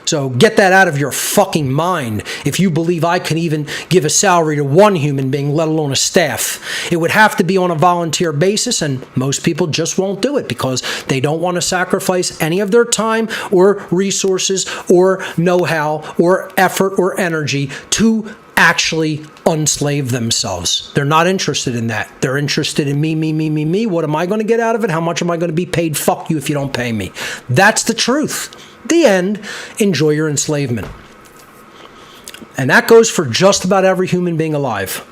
So get that out of your fucking mind if you believe I can even give a salary to one human being, let alone a staff. It would have to be on a volunteer basis, and most people just won't do it because they don't want to sacrifice any of their time or resources or know-how or effort or energy to actually unslave themselves. They're not interested in that. They're interested in me. What am I going to get out of it? How much am I going to be paid? Fuck you if you don't pay me. That's the truth. The end. Enjoy your enslavement. And that goes for just about every human being alive.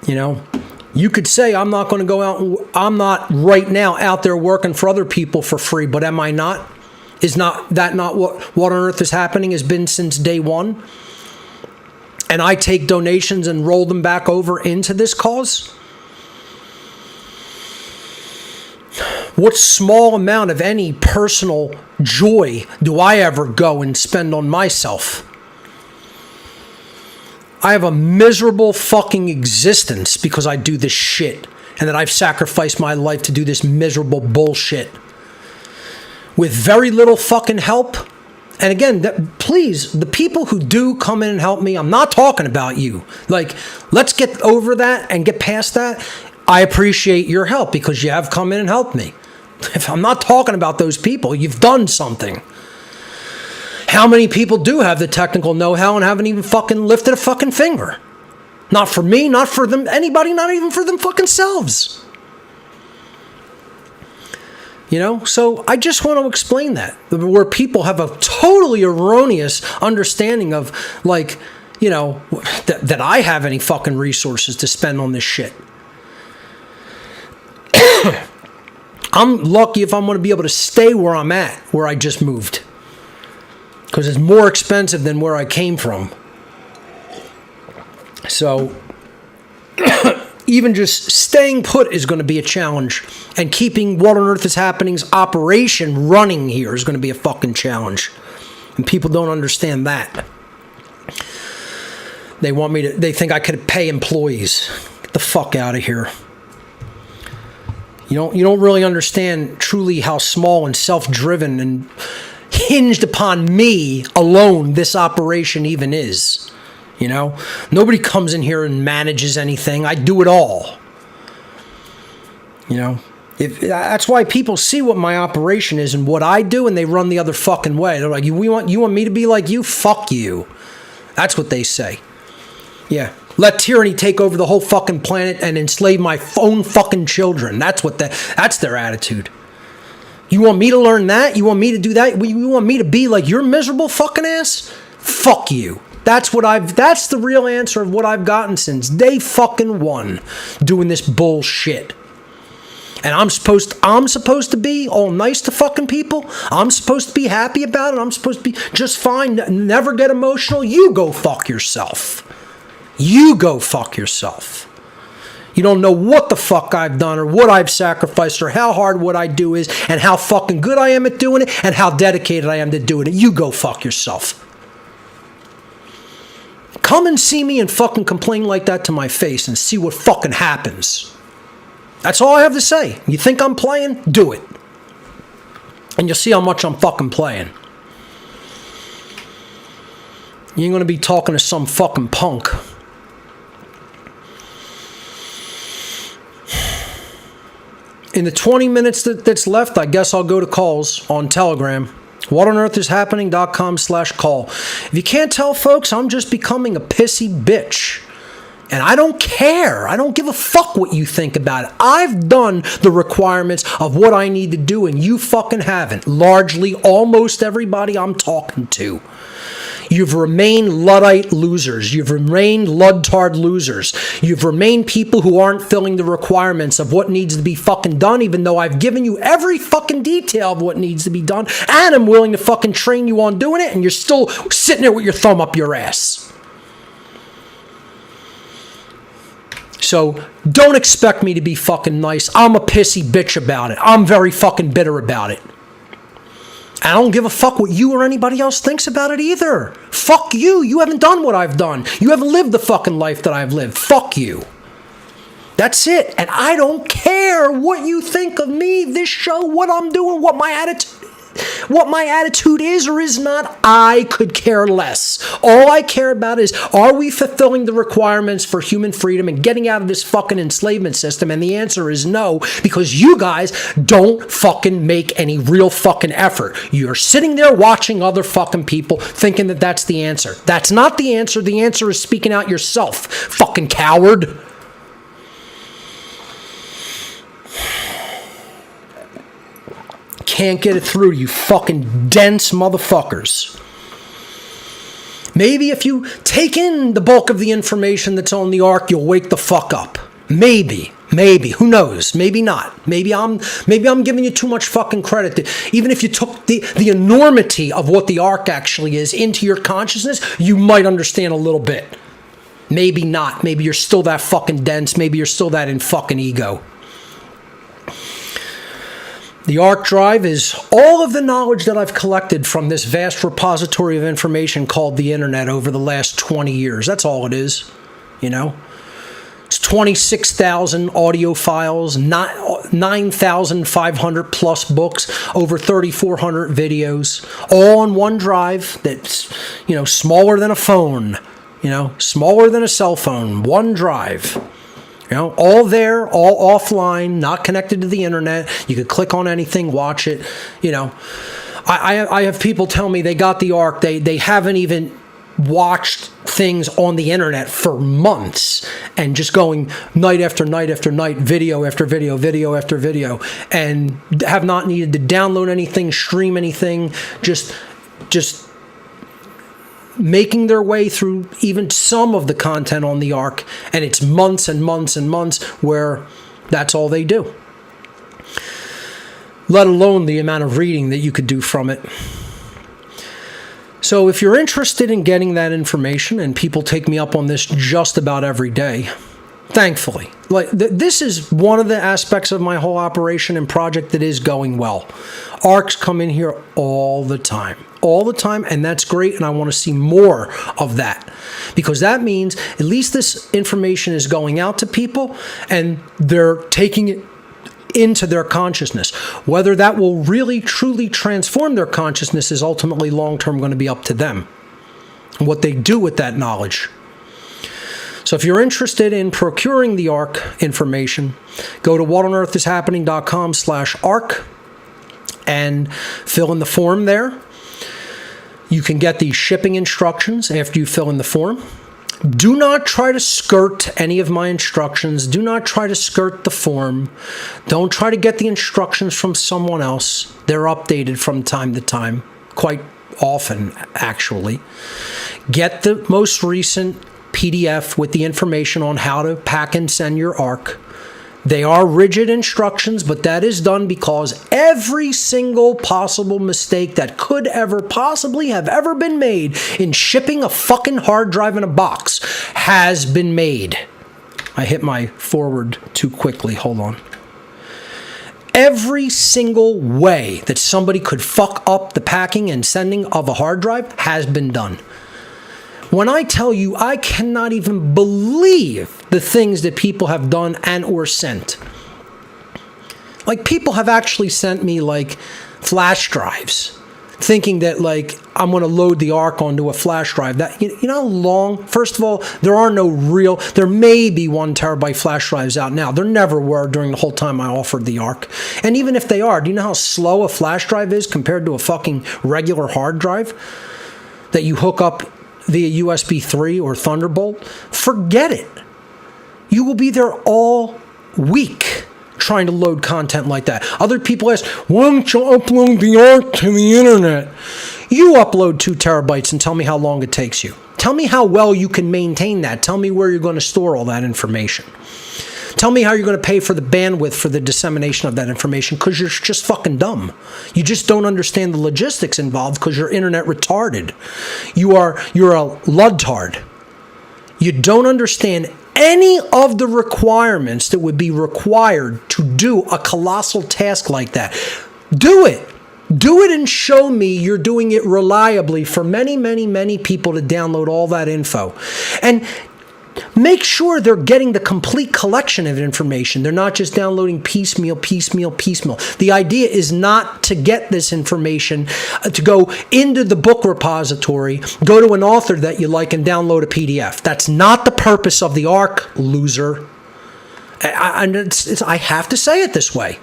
You know, you could say, I'm not going to go out, I'm not right now out there working for other people for free, but am I not? Is not that not what on earth is happening, has been since day one? And I take donations and roll them back over into this cause? What small amount of any personal joy do I ever go and spend on myself? I have a miserable fucking existence because I do this shit, and that I've sacrificed my life to do this miserable bullshit with very little fucking help. And again, please, the people who do come in and help me, I'm not talking about you. Like, let's get over that and get past that. I appreciate your help because you have come in and helped me. If I'm not talking about those people, you've done something. How many people do have the technical know-how and haven't even fucking lifted a fucking finger? Not for me, not for them, anybody, not even for them fucking selves. You know, so I just want to explain that, where people have a totally erroneous understanding of, like, you know, that I have any fucking resources to spend on this shit. I'm lucky if I'm going to be able to stay where I'm at, where I just moved, because it's more expensive than where I came from. So even just staying put is going to be a challenge, and keeping What on Earth is Happening's operation running here is going to be a fucking challenge, and people don't understand that. They want me to, they think I could pay employees. Get the fuck out of here. You don't really understand truly how small and self-driven and hinged upon me alone this operation even is. You know, nobody comes in here and manages anything. I do it all. You know, that's why people see what my operation is and what I do, and they run the other fucking way. They're like, you want me to be like you? Fuck you. That's what they say. Yeah. Let tyranny take over the whole fucking planet and enslave my own fucking children. That's their attitude. You want me to learn that? You want me to do that? You want me to be like your miserable fucking ass? Fuck you. That's the real answer of what I've gotten since day fucking one, doing this bullshit. And I'm supposed to be all nice to fucking people. I'm supposed to be happy about it. I'm supposed to be just fine. Never get emotional. You go fuck yourself. You go fuck yourself. You don't know what the fuck I've done or what I've sacrificed or how hard what I do is and how fucking good I am at doing it and how dedicated I am to doing it. You go fuck yourself. Come and see me and fucking complain like that to my face and see what fucking happens. That's all I have to say. You think I'm playing? Do it. And you'll see how much I'm fucking playing. You ain't gonna be talking to some fucking punk. In the 20 minutes that's left, I guess I'll go to calls on Telegram. WhatOnEarthIsHappening.com/call. If you can't tell, folks, I'm just becoming a pissy bitch. And I don't care. I don't give a fuck what you think about it. I've done the requirements of what I need to do, and you fucking haven't. Largely, almost everybody I'm talking to. You've remained Luddite losers. You've remained Ludtard losers. You've remained people who aren't filling the requirements of what needs to be fucking done, even though I've given you every fucking detail of what needs to be done, and I'm willing to fucking train you on doing it, and you're still sitting there with your thumb up your ass. So don't expect me to be fucking nice. I'm a pissy bitch about it. I'm very fucking bitter about it. I don't give a fuck what you or anybody else thinks about it either. Fuck you. You haven't done what I've done. You haven't lived the fucking life that I've lived. Fuck you. That's it. And I don't care what you think of me, this show, what I'm doing, what my attitude is. what my attitude is or is not, I could care less. All I care about is, are we fulfilling the requirements for human freedom and getting out of this fucking enslavement system? And the answer is no, because you guys don't fucking make any real fucking effort. You're sitting there watching other fucking people thinking that that's the answer. That's not the answer. The answer is speaking out yourself, fucking coward. Can't get it through, you fucking dense motherfuckers. Maybe if you take in the bulk of the information that's on the Ark, you'll wake the fuck up. Maybe, who knows? Maybe not. Maybe I'm giving you too much fucking credit. Even if you took the enormity of what the Ark actually is into your consciousness, you might understand a little bit. Maybe not. Maybe you're still that fucking dense. Maybe you're still that in fucking ego. The Ark Drive is all of the knowledge that I've collected from this vast repository of information called the internet over the last 20 years. That's all it is, you know. It's 26,000 audio files, 9,500 plus books, over 3,400 videos, all on one drive that's, you know, smaller than a phone, you know, smaller than a cell phone, one drive. You know, all there, all offline, not connected to the internet. You could click on anything, watch it. You know, I have people tell me they got the Ark. They haven't even watched things on the internet for months and just going night after night after night, video after video, video after video, and have not needed to download anything, stream anything, just making their way through even some of the content on the Ark, and it's months and months and months where that's all they do. Let alone the amount of reading that you could do from it. So if you're interested in getting that information, and people take me up on this just about every day, thankfully. Like this is one of the aspects of my whole operation and project that is going well. Arks come in here all the time, and that's great, and I want to see more of that, because that means at least this information is going out to people and they're taking it into their consciousness. Whether that will really truly transform their consciousness is ultimately long-term going to be up to them, and what they do with that knowledge. So if you're interested in procuring the Ark information, go to whatonearthishappening.com/Ark and fill in the form there. You can get the shipping instructions after you fill in the form. Do not try to skirt any of my instructions. Do not try to skirt the form. Don't try to get the instructions from someone else. They're updated from time to time, quite often, actually. Get the most recent PDF with the information on how to pack and send your Ark. They are rigid instructions, but that is done because every single possible mistake that could ever possibly have ever been made in shipping a fucking hard drive in a box has been made. I hit my forward too quickly. Hold on. Every single way that somebody could fuck up the packing and sending of a hard drive has been done. When I tell you, I cannot even believe the things that people have done and or sent. Like, people have actually sent me, like, flash drives, thinking that, like, I'm going to load the Ark onto a flash drive. That, you know how long? First of all, there may be 1 terabyte flash drives out now. There never were during the whole time I offered the Ark. And even if they are, do you know how slow a flash drive is compared to a fucking regular hard drive that you hook up via USB 3 or Thunderbolt? Forget it. You will be there all week trying to load content like that. Other people ask, why don't you upload the Ark to the internet? You upload 2 terabytes and tell me how long it takes you. Tell me how well you can maintain that. Tell me where you're going to store all that information. Tell me how you're going to pay for the bandwidth for the dissemination of that information, because you're just fucking dumb. You just don't understand the logistics involved because you're internet retarded. You're a ludtard. You don't understand any of the requirements that would be required to do a colossal task like that. Do it. Do it and show me you're doing it reliably for many, many, many people to download all that info. And make sure they're getting the complete collection of information. They're not just downloading piecemeal. The idea is not to get this information, to go into the book repository, go to an author that you like and download a PDF. That's not the purpose of the ARC, loser. I have to say it this way.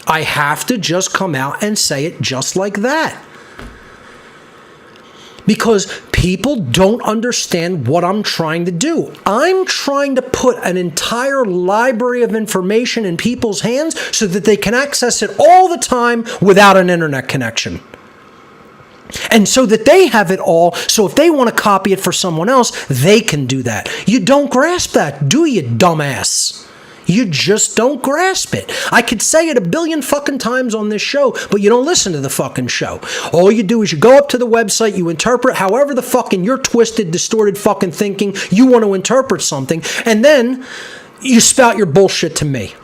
I have to just come out and say it just like that. Because people don't understand what I'm trying to do. I'm trying to put an entire library of information in people's hands so that they can access it all the time without an internet connection. And so that they have it all, so if they want to copy it for someone else, they can do that. You don't grasp that, do you, dumbass? You just don't grasp it. I could say it a billion fucking times on this show, but you don't listen to the fucking show. All you do is you go up to the website, you interpret however the fucking your twisted, distorted fucking thinking you want to interpret something, and then you spout your bullshit to me.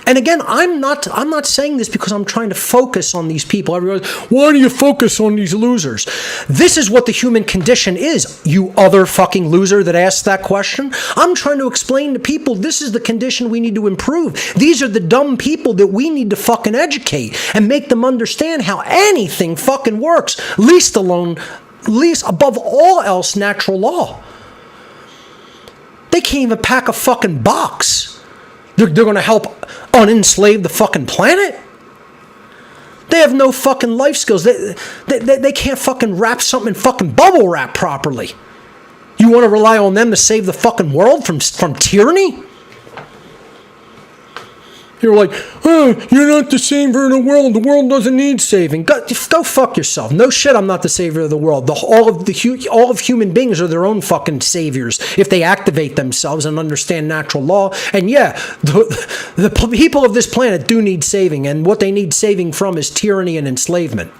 And again, I'm not saying this because I'm trying to focus on these people. Everybody's, why do you focus on these losers? This is what the human condition is, you other fucking loser that asked that question. I'm trying to explain to people this is the condition we need to improve. These are the dumb people that we need to fucking educate and make them understand how anything fucking works, least above all else, natural law. They can't even pack a fucking box. They're going to help unenslave the fucking planet? They have no fucking life skills. They can't fucking wrap something in fucking bubble wrap properly. You want to rely on them to save the fucking world from tyranny? You're like, oh, you're not the savior of the world. The world doesn't need saving. Go fuck yourself. No shit, I'm not the savior of the world. All of human beings are their own fucking saviors if they activate themselves and understand natural law. And yeah, the people of this planet do need saving, and what they need saving from is tyranny and enslavement.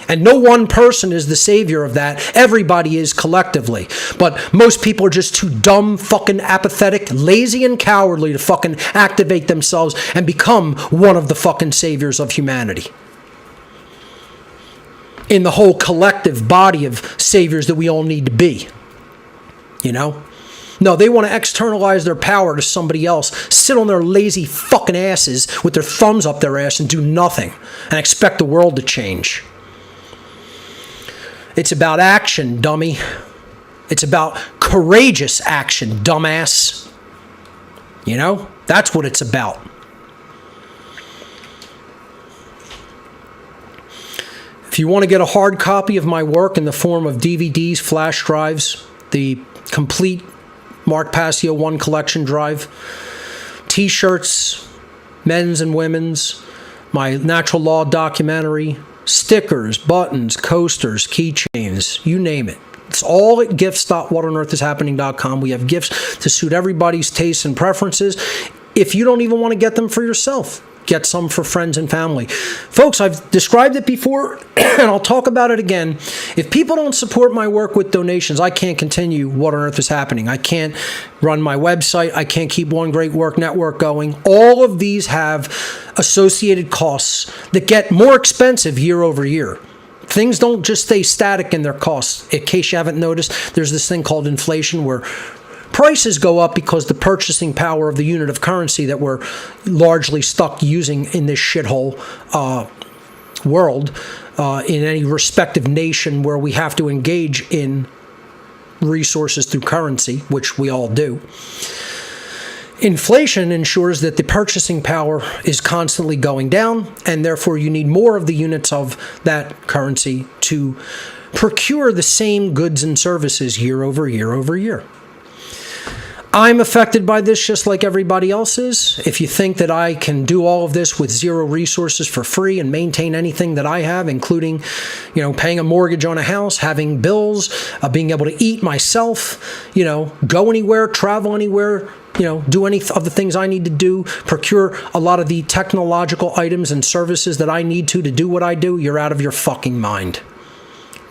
And no one person is the savior of that. Everybody is collectively. But most people are just too dumb, fucking apathetic, lazy, and cowardly to fucking activate themselves and become one of the fucking saviors of humanity. In the whole collective body of saviors that we all need to be. You know? No, they want to externalize their power to somebody else, sit on their lazy fucking asses with their thumbs up their ass and do nothing and expect the world to change. It's about action, dummy. It's about courageous action, dumbass. You know? That's what it's about. If you want to get a hard copy of my work in the form of DVDs, flash drives, the complete Mark Passio 1 collection drive, t-shirts, men's and women's, my natural law documentary, stickers, buttons, coasters, keychains, you name it. It's all at gifts.whatonearthishappening.com. We have gifts to suit everybody's tastes and preferences. If you don't even want to get them for yourself, get some for friends and family. Folks, I've described it before, and I'll talk about it again. If people don't support my work with donations, I can't continue What on Earth is Happening. I can't run my website. I can't keep One Great Work Network going. All of these have associated costs that get more expensive year over year. Things don't just stay static in their costs. In case you haven't noticed, there's this thing called inflation where prices go up because the purchasing power of the unit of currency that we're largely stuck using in this shithole world, in any respective nation where we have to engage in resources through currency, which we all do. Inflation ensures that the purchasing power is constantly going down, and therefore you need more of the units of that currency to procure the same goods and services year over year over year. I'm affected by this just like everybody else is. If you think that I can do all of this with zero resources for free and maintain anything that I have, including, paying a mortgage on a house, having bills, being able to eat myself, go anywhere, travel anywhere, do any of the things I need to do, procure a lot of the technological items and services that I need to do what I do, you're out of your fucking mind.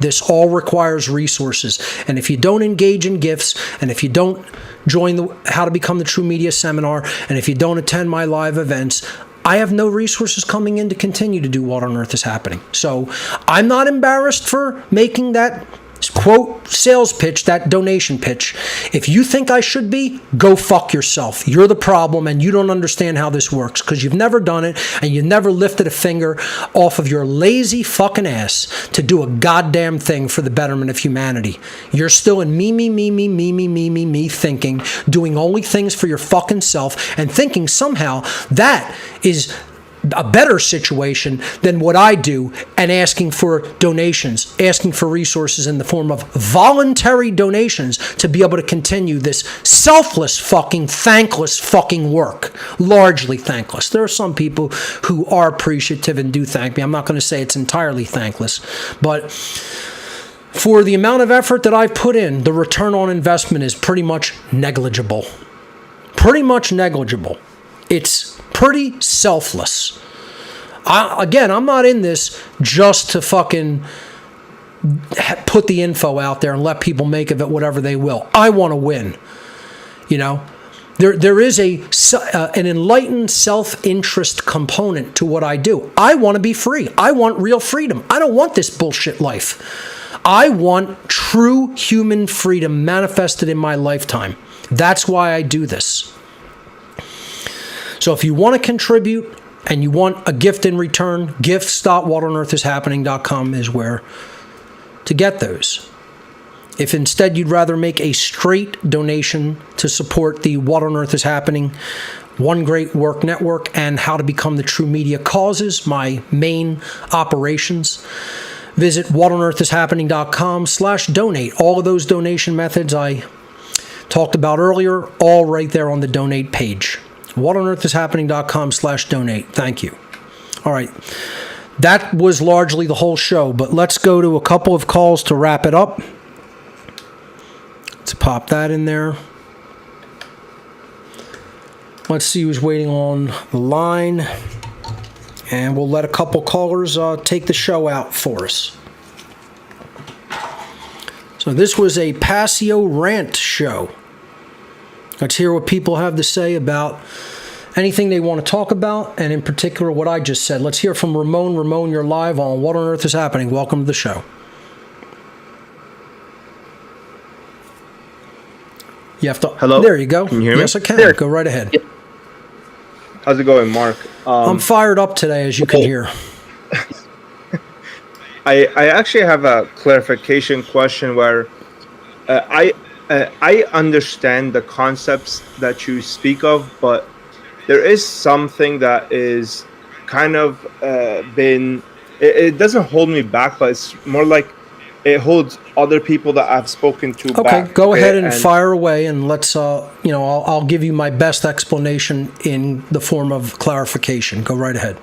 This all requires resources. And if you don't engage in gifts, and if you don't join the How to Become the True Media seminar, and if you don't attend my live events, I have no resources coming in to continue to do What on Earth is Happening. So I'm not embarrassed for making that quote sales pitch, that donation pitch. If you think I should be, go fuck yourself. You're the problem and you don't understand how this works because you've never done it and you never lifted a finger off of your lazy fucking ass to do a goddamn thing for the betterment of humanity. You're still in me thinking, doing only things for your fucking self and thinking somehow that is a better situation than what I do, and asking for donations, asking for resources in the form of voluntary donations to be able to continue this selfless fucking thankless fucking work. Largely thankless. There are some people who are appreciative and do thank me. I'm not going to say it's entirely thankless, but for the amount of effort that I've put in, the return on investment is pretty much negligible. Pretty much negligible. It's pretty selfless. I'm not in this just to fucking put the info out there and let people make of it whatever they will. I want to win. You know, there is an enlightened self-interest component to what I do. I want to be free. I want real freedom. I don't want this bullshit life. I want true human freedom manifested in my lifetime. That's why I do this. So if you want to contribute and you want a gift in return, gifts.whatonearthishappening.com is where to get those. If instead you'd rather make a straight donation to support the What on Earth is Happening, One Great Work Network, and How to Become the True Media Causes, my main operations, visit whatonearthishappening.com/donate. All of those donation methods I talked about earlier, all right there on the donate page. whatonearthishappening.com/donate. Thank you. All right. That was largely the whole show, but let's go to a couple of calls to wrap it up. Let's pop that in there. Let's see who's waiting on the line. And we'll let a couple callers take the show out for us. So this was a Passio rant show. Let's hear what people have to say about anything they want to talk about, and in particular what I just said. Let's hear from Ramon. Ramon, you're live on What on Earth is Happening. Welcome to the show. You have to. Hello? There you go. Can you hear me? Yes, I can. There. Go right ahead. How's it going, Mark? I'm fired up today, as you can hear. I actually have a clarification question where I understand the concepts that you speak of, but there is something that is kind of it doesn't hold me back, but it's more like it holds other people that I've spoken to back. Okay, go ahead and fire away, and let's, I'll give you my best explanation in the form of clarification. Go right ahead.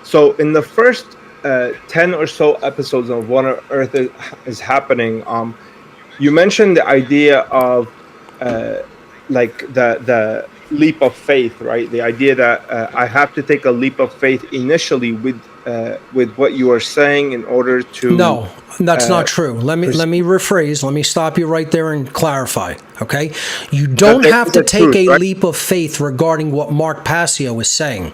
So in the first 10 or so episodes of What on Earth is Happening, you mentioned the idea of like the leap of faith, right? The idea that I have to take a leap of faith initially with what you are saying in order to. No, that's not true. Let me rephrase. Let me stop you right there and clarify. Okay, you don't have to take a leap of faith regarding what Mark Passio is saying.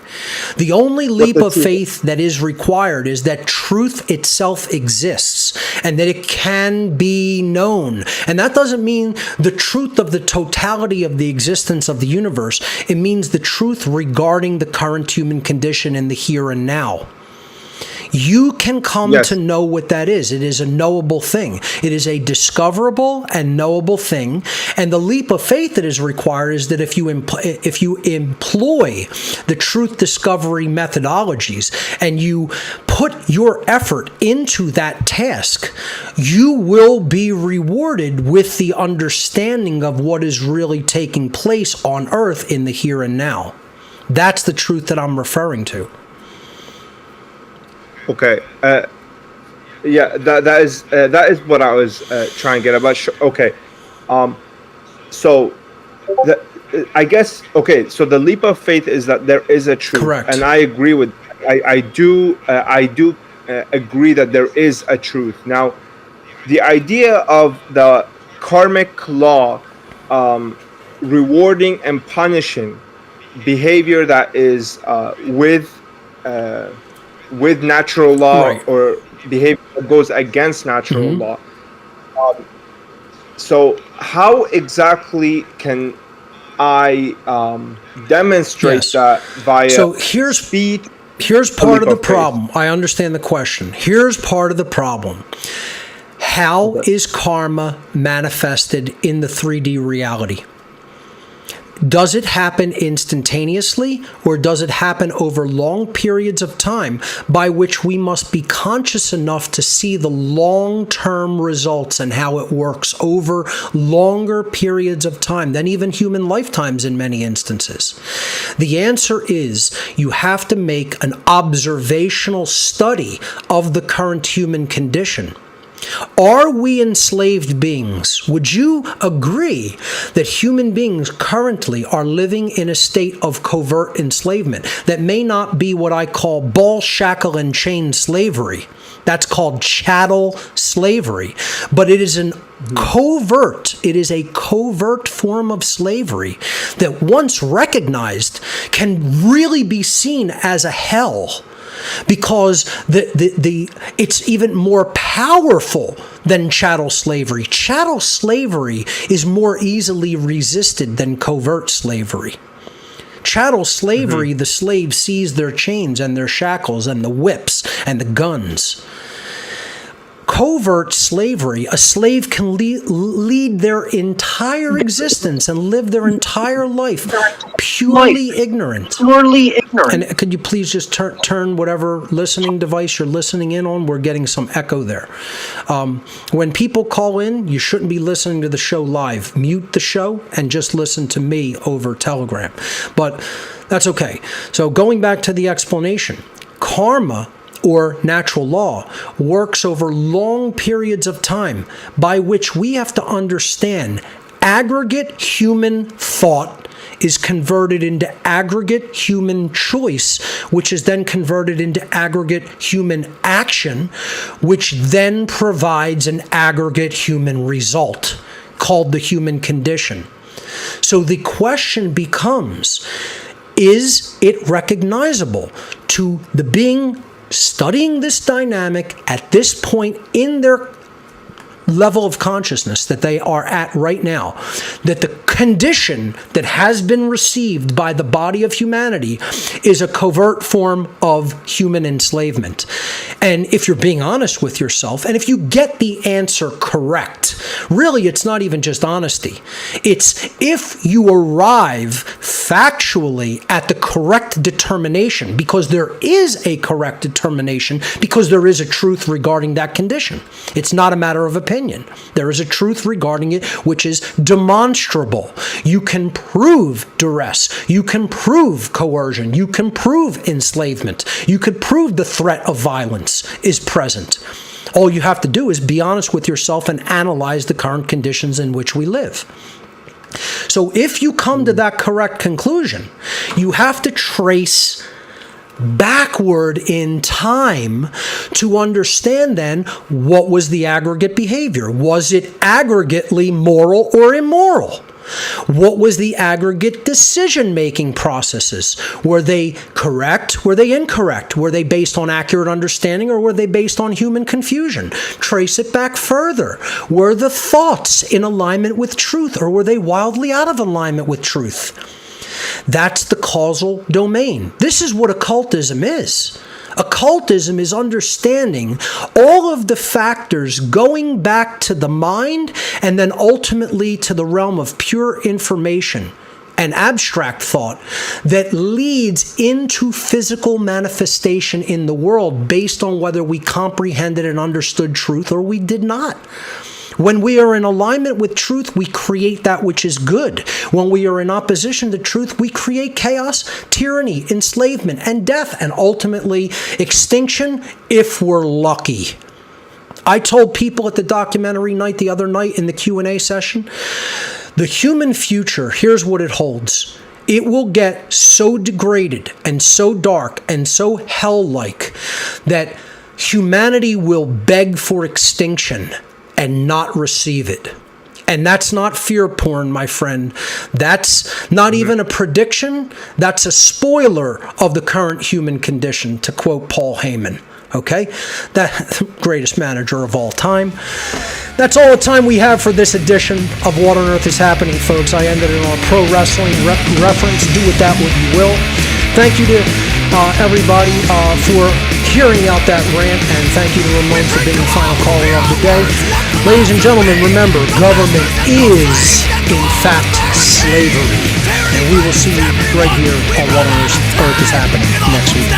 The only leap of faith that is required is that truth itself exists and that it can be known. And that doesn't mean the truth of the totality of the existence of the universe. It means the truth regarding the current human condition in the here and now. You can come to know what that is. It is a knowable thing. It is a discoverable and knowable thing. And the leap of faith that is required is that if you employ the truth discovery methodologies and you put your effort into that task, you will be rewarded with the understanding of what is really taking place on Earth in the here and now. That's the truth that I'm referring to. Okay. Yeah, that is what I was trying to get about. Okay. So I guess, okay, so the leap of faith is that there is a truth. Correct. And I agree with, I do agree that there is a truth. Now, the idea of the karmic law rewarding and punishing behavior that is with natural law, right, or behavior goes against natural law. So how exactly can I demonstrate Yes. that via So here's speed? Here's a part leap of the of faith? problem. I understand the question. Here's part of the problem. How is karma manifested in the 3D reality? Does it happen instantaneously, or does it happen over long periods of time by which we must be conscious enough to see the long-term results and how it works over longer periods of time than even human lifetimes in many instances? The answer is you have to make an observational study of the current human condition. Are we enslaved beings? Would you agree that human beings currently are living in a state of covert enslavement that may not be what I call ball, shackle, and chain slavery? That's called chattel slavery. But it is a covert form of slavery that once recognized can really be seen as a hell. Because it's even more powerful than chattel slavery. Chattel slavery is more easily resisted than covert slavery. Chattel slavery, the slave sees their chains and their shackles and the whips and the guns. Covert slavery, a slave can lead their entire existence and live their entire life purely ignorant. And could you please just turn whatever listening device you're listening in on? We're getting some echo there. When people call in, you shouldn't be listening to the show live. Mute the show and just listen to me over Telegram. But that's okay. So going back to the explanation, karma, or natural law, works over long periods of time by which we have to understand aggregate human thought is converted into aggregate human choice, which is then converted into aggregate human action, which then provides an aggregate human result called the human condition. So the question becomes, is it recognizable to the being studying this dynamic at this point in their level of consciousness that they are at right now, that the condition that has been received by the body of humanity is a covert form of human enslavement? And if you're being honest with yourself, and if you get the answer correct, really it's not even just honesty. It's if you arrive factually at the correct determination, because there is a correct determination, because there is a truth regarding that condition. It's not a matter of opinion. There is a truth regarding it which is demonstrable. You can prove duress. You can prove coercion. You can prove enslavement. You could prove the threat of violence is present. All you have to do is be honest with yourself and analyze the current conditions in which we live. So if you come to that correct conclusion, you have to trace backward in time to understand then what was the aggregate behavior. Was it aggregately moral or immoral? What was the aggregate decision-making processes? Were they correct? Were they incorrect? Were they based on accurate understanding, or were they based on human confusion? Trace it back further. Were the thoughts in alignment with truth, or were they wildly out of alignment with truth? That's the causal domain. This is what occultism is. Occultism is understanding all of the factors going back to the mind and then ultimately to the realm of pure information and abstract thought that leads into physical manifestation in the world based on whether we comprehended and understood truth or we did not. When we are in alignment with truth, we create that which is good. When we are in opposition to truth, we create chaos, tyranny, enslavement, and death, and ultimately extinction if we're lucky. I told people at the documentary night the other night in the Q&A session, the human future, here's what it holds. It will get so degraded and so dark and so hell-like that humanity will beg for extinction and not receive it. And that's not fear porn, my friend. That's not even a prediction. That's a spoiler of the current human condition, to quote Paul Heyman. Okay? That greatest manager of all time. That's all the time we have for this edition of What on Earth is Happening, folks. I ended it on a pro wrestling reference. Do with that what you will. Thank you to everybody for hearing out that rant, and thank you to Ramon for being the final caller of the day. Ladies and gentlemen, remember, government is, in fact, slavery. And we will see you right here on What on Earth is Happening next week.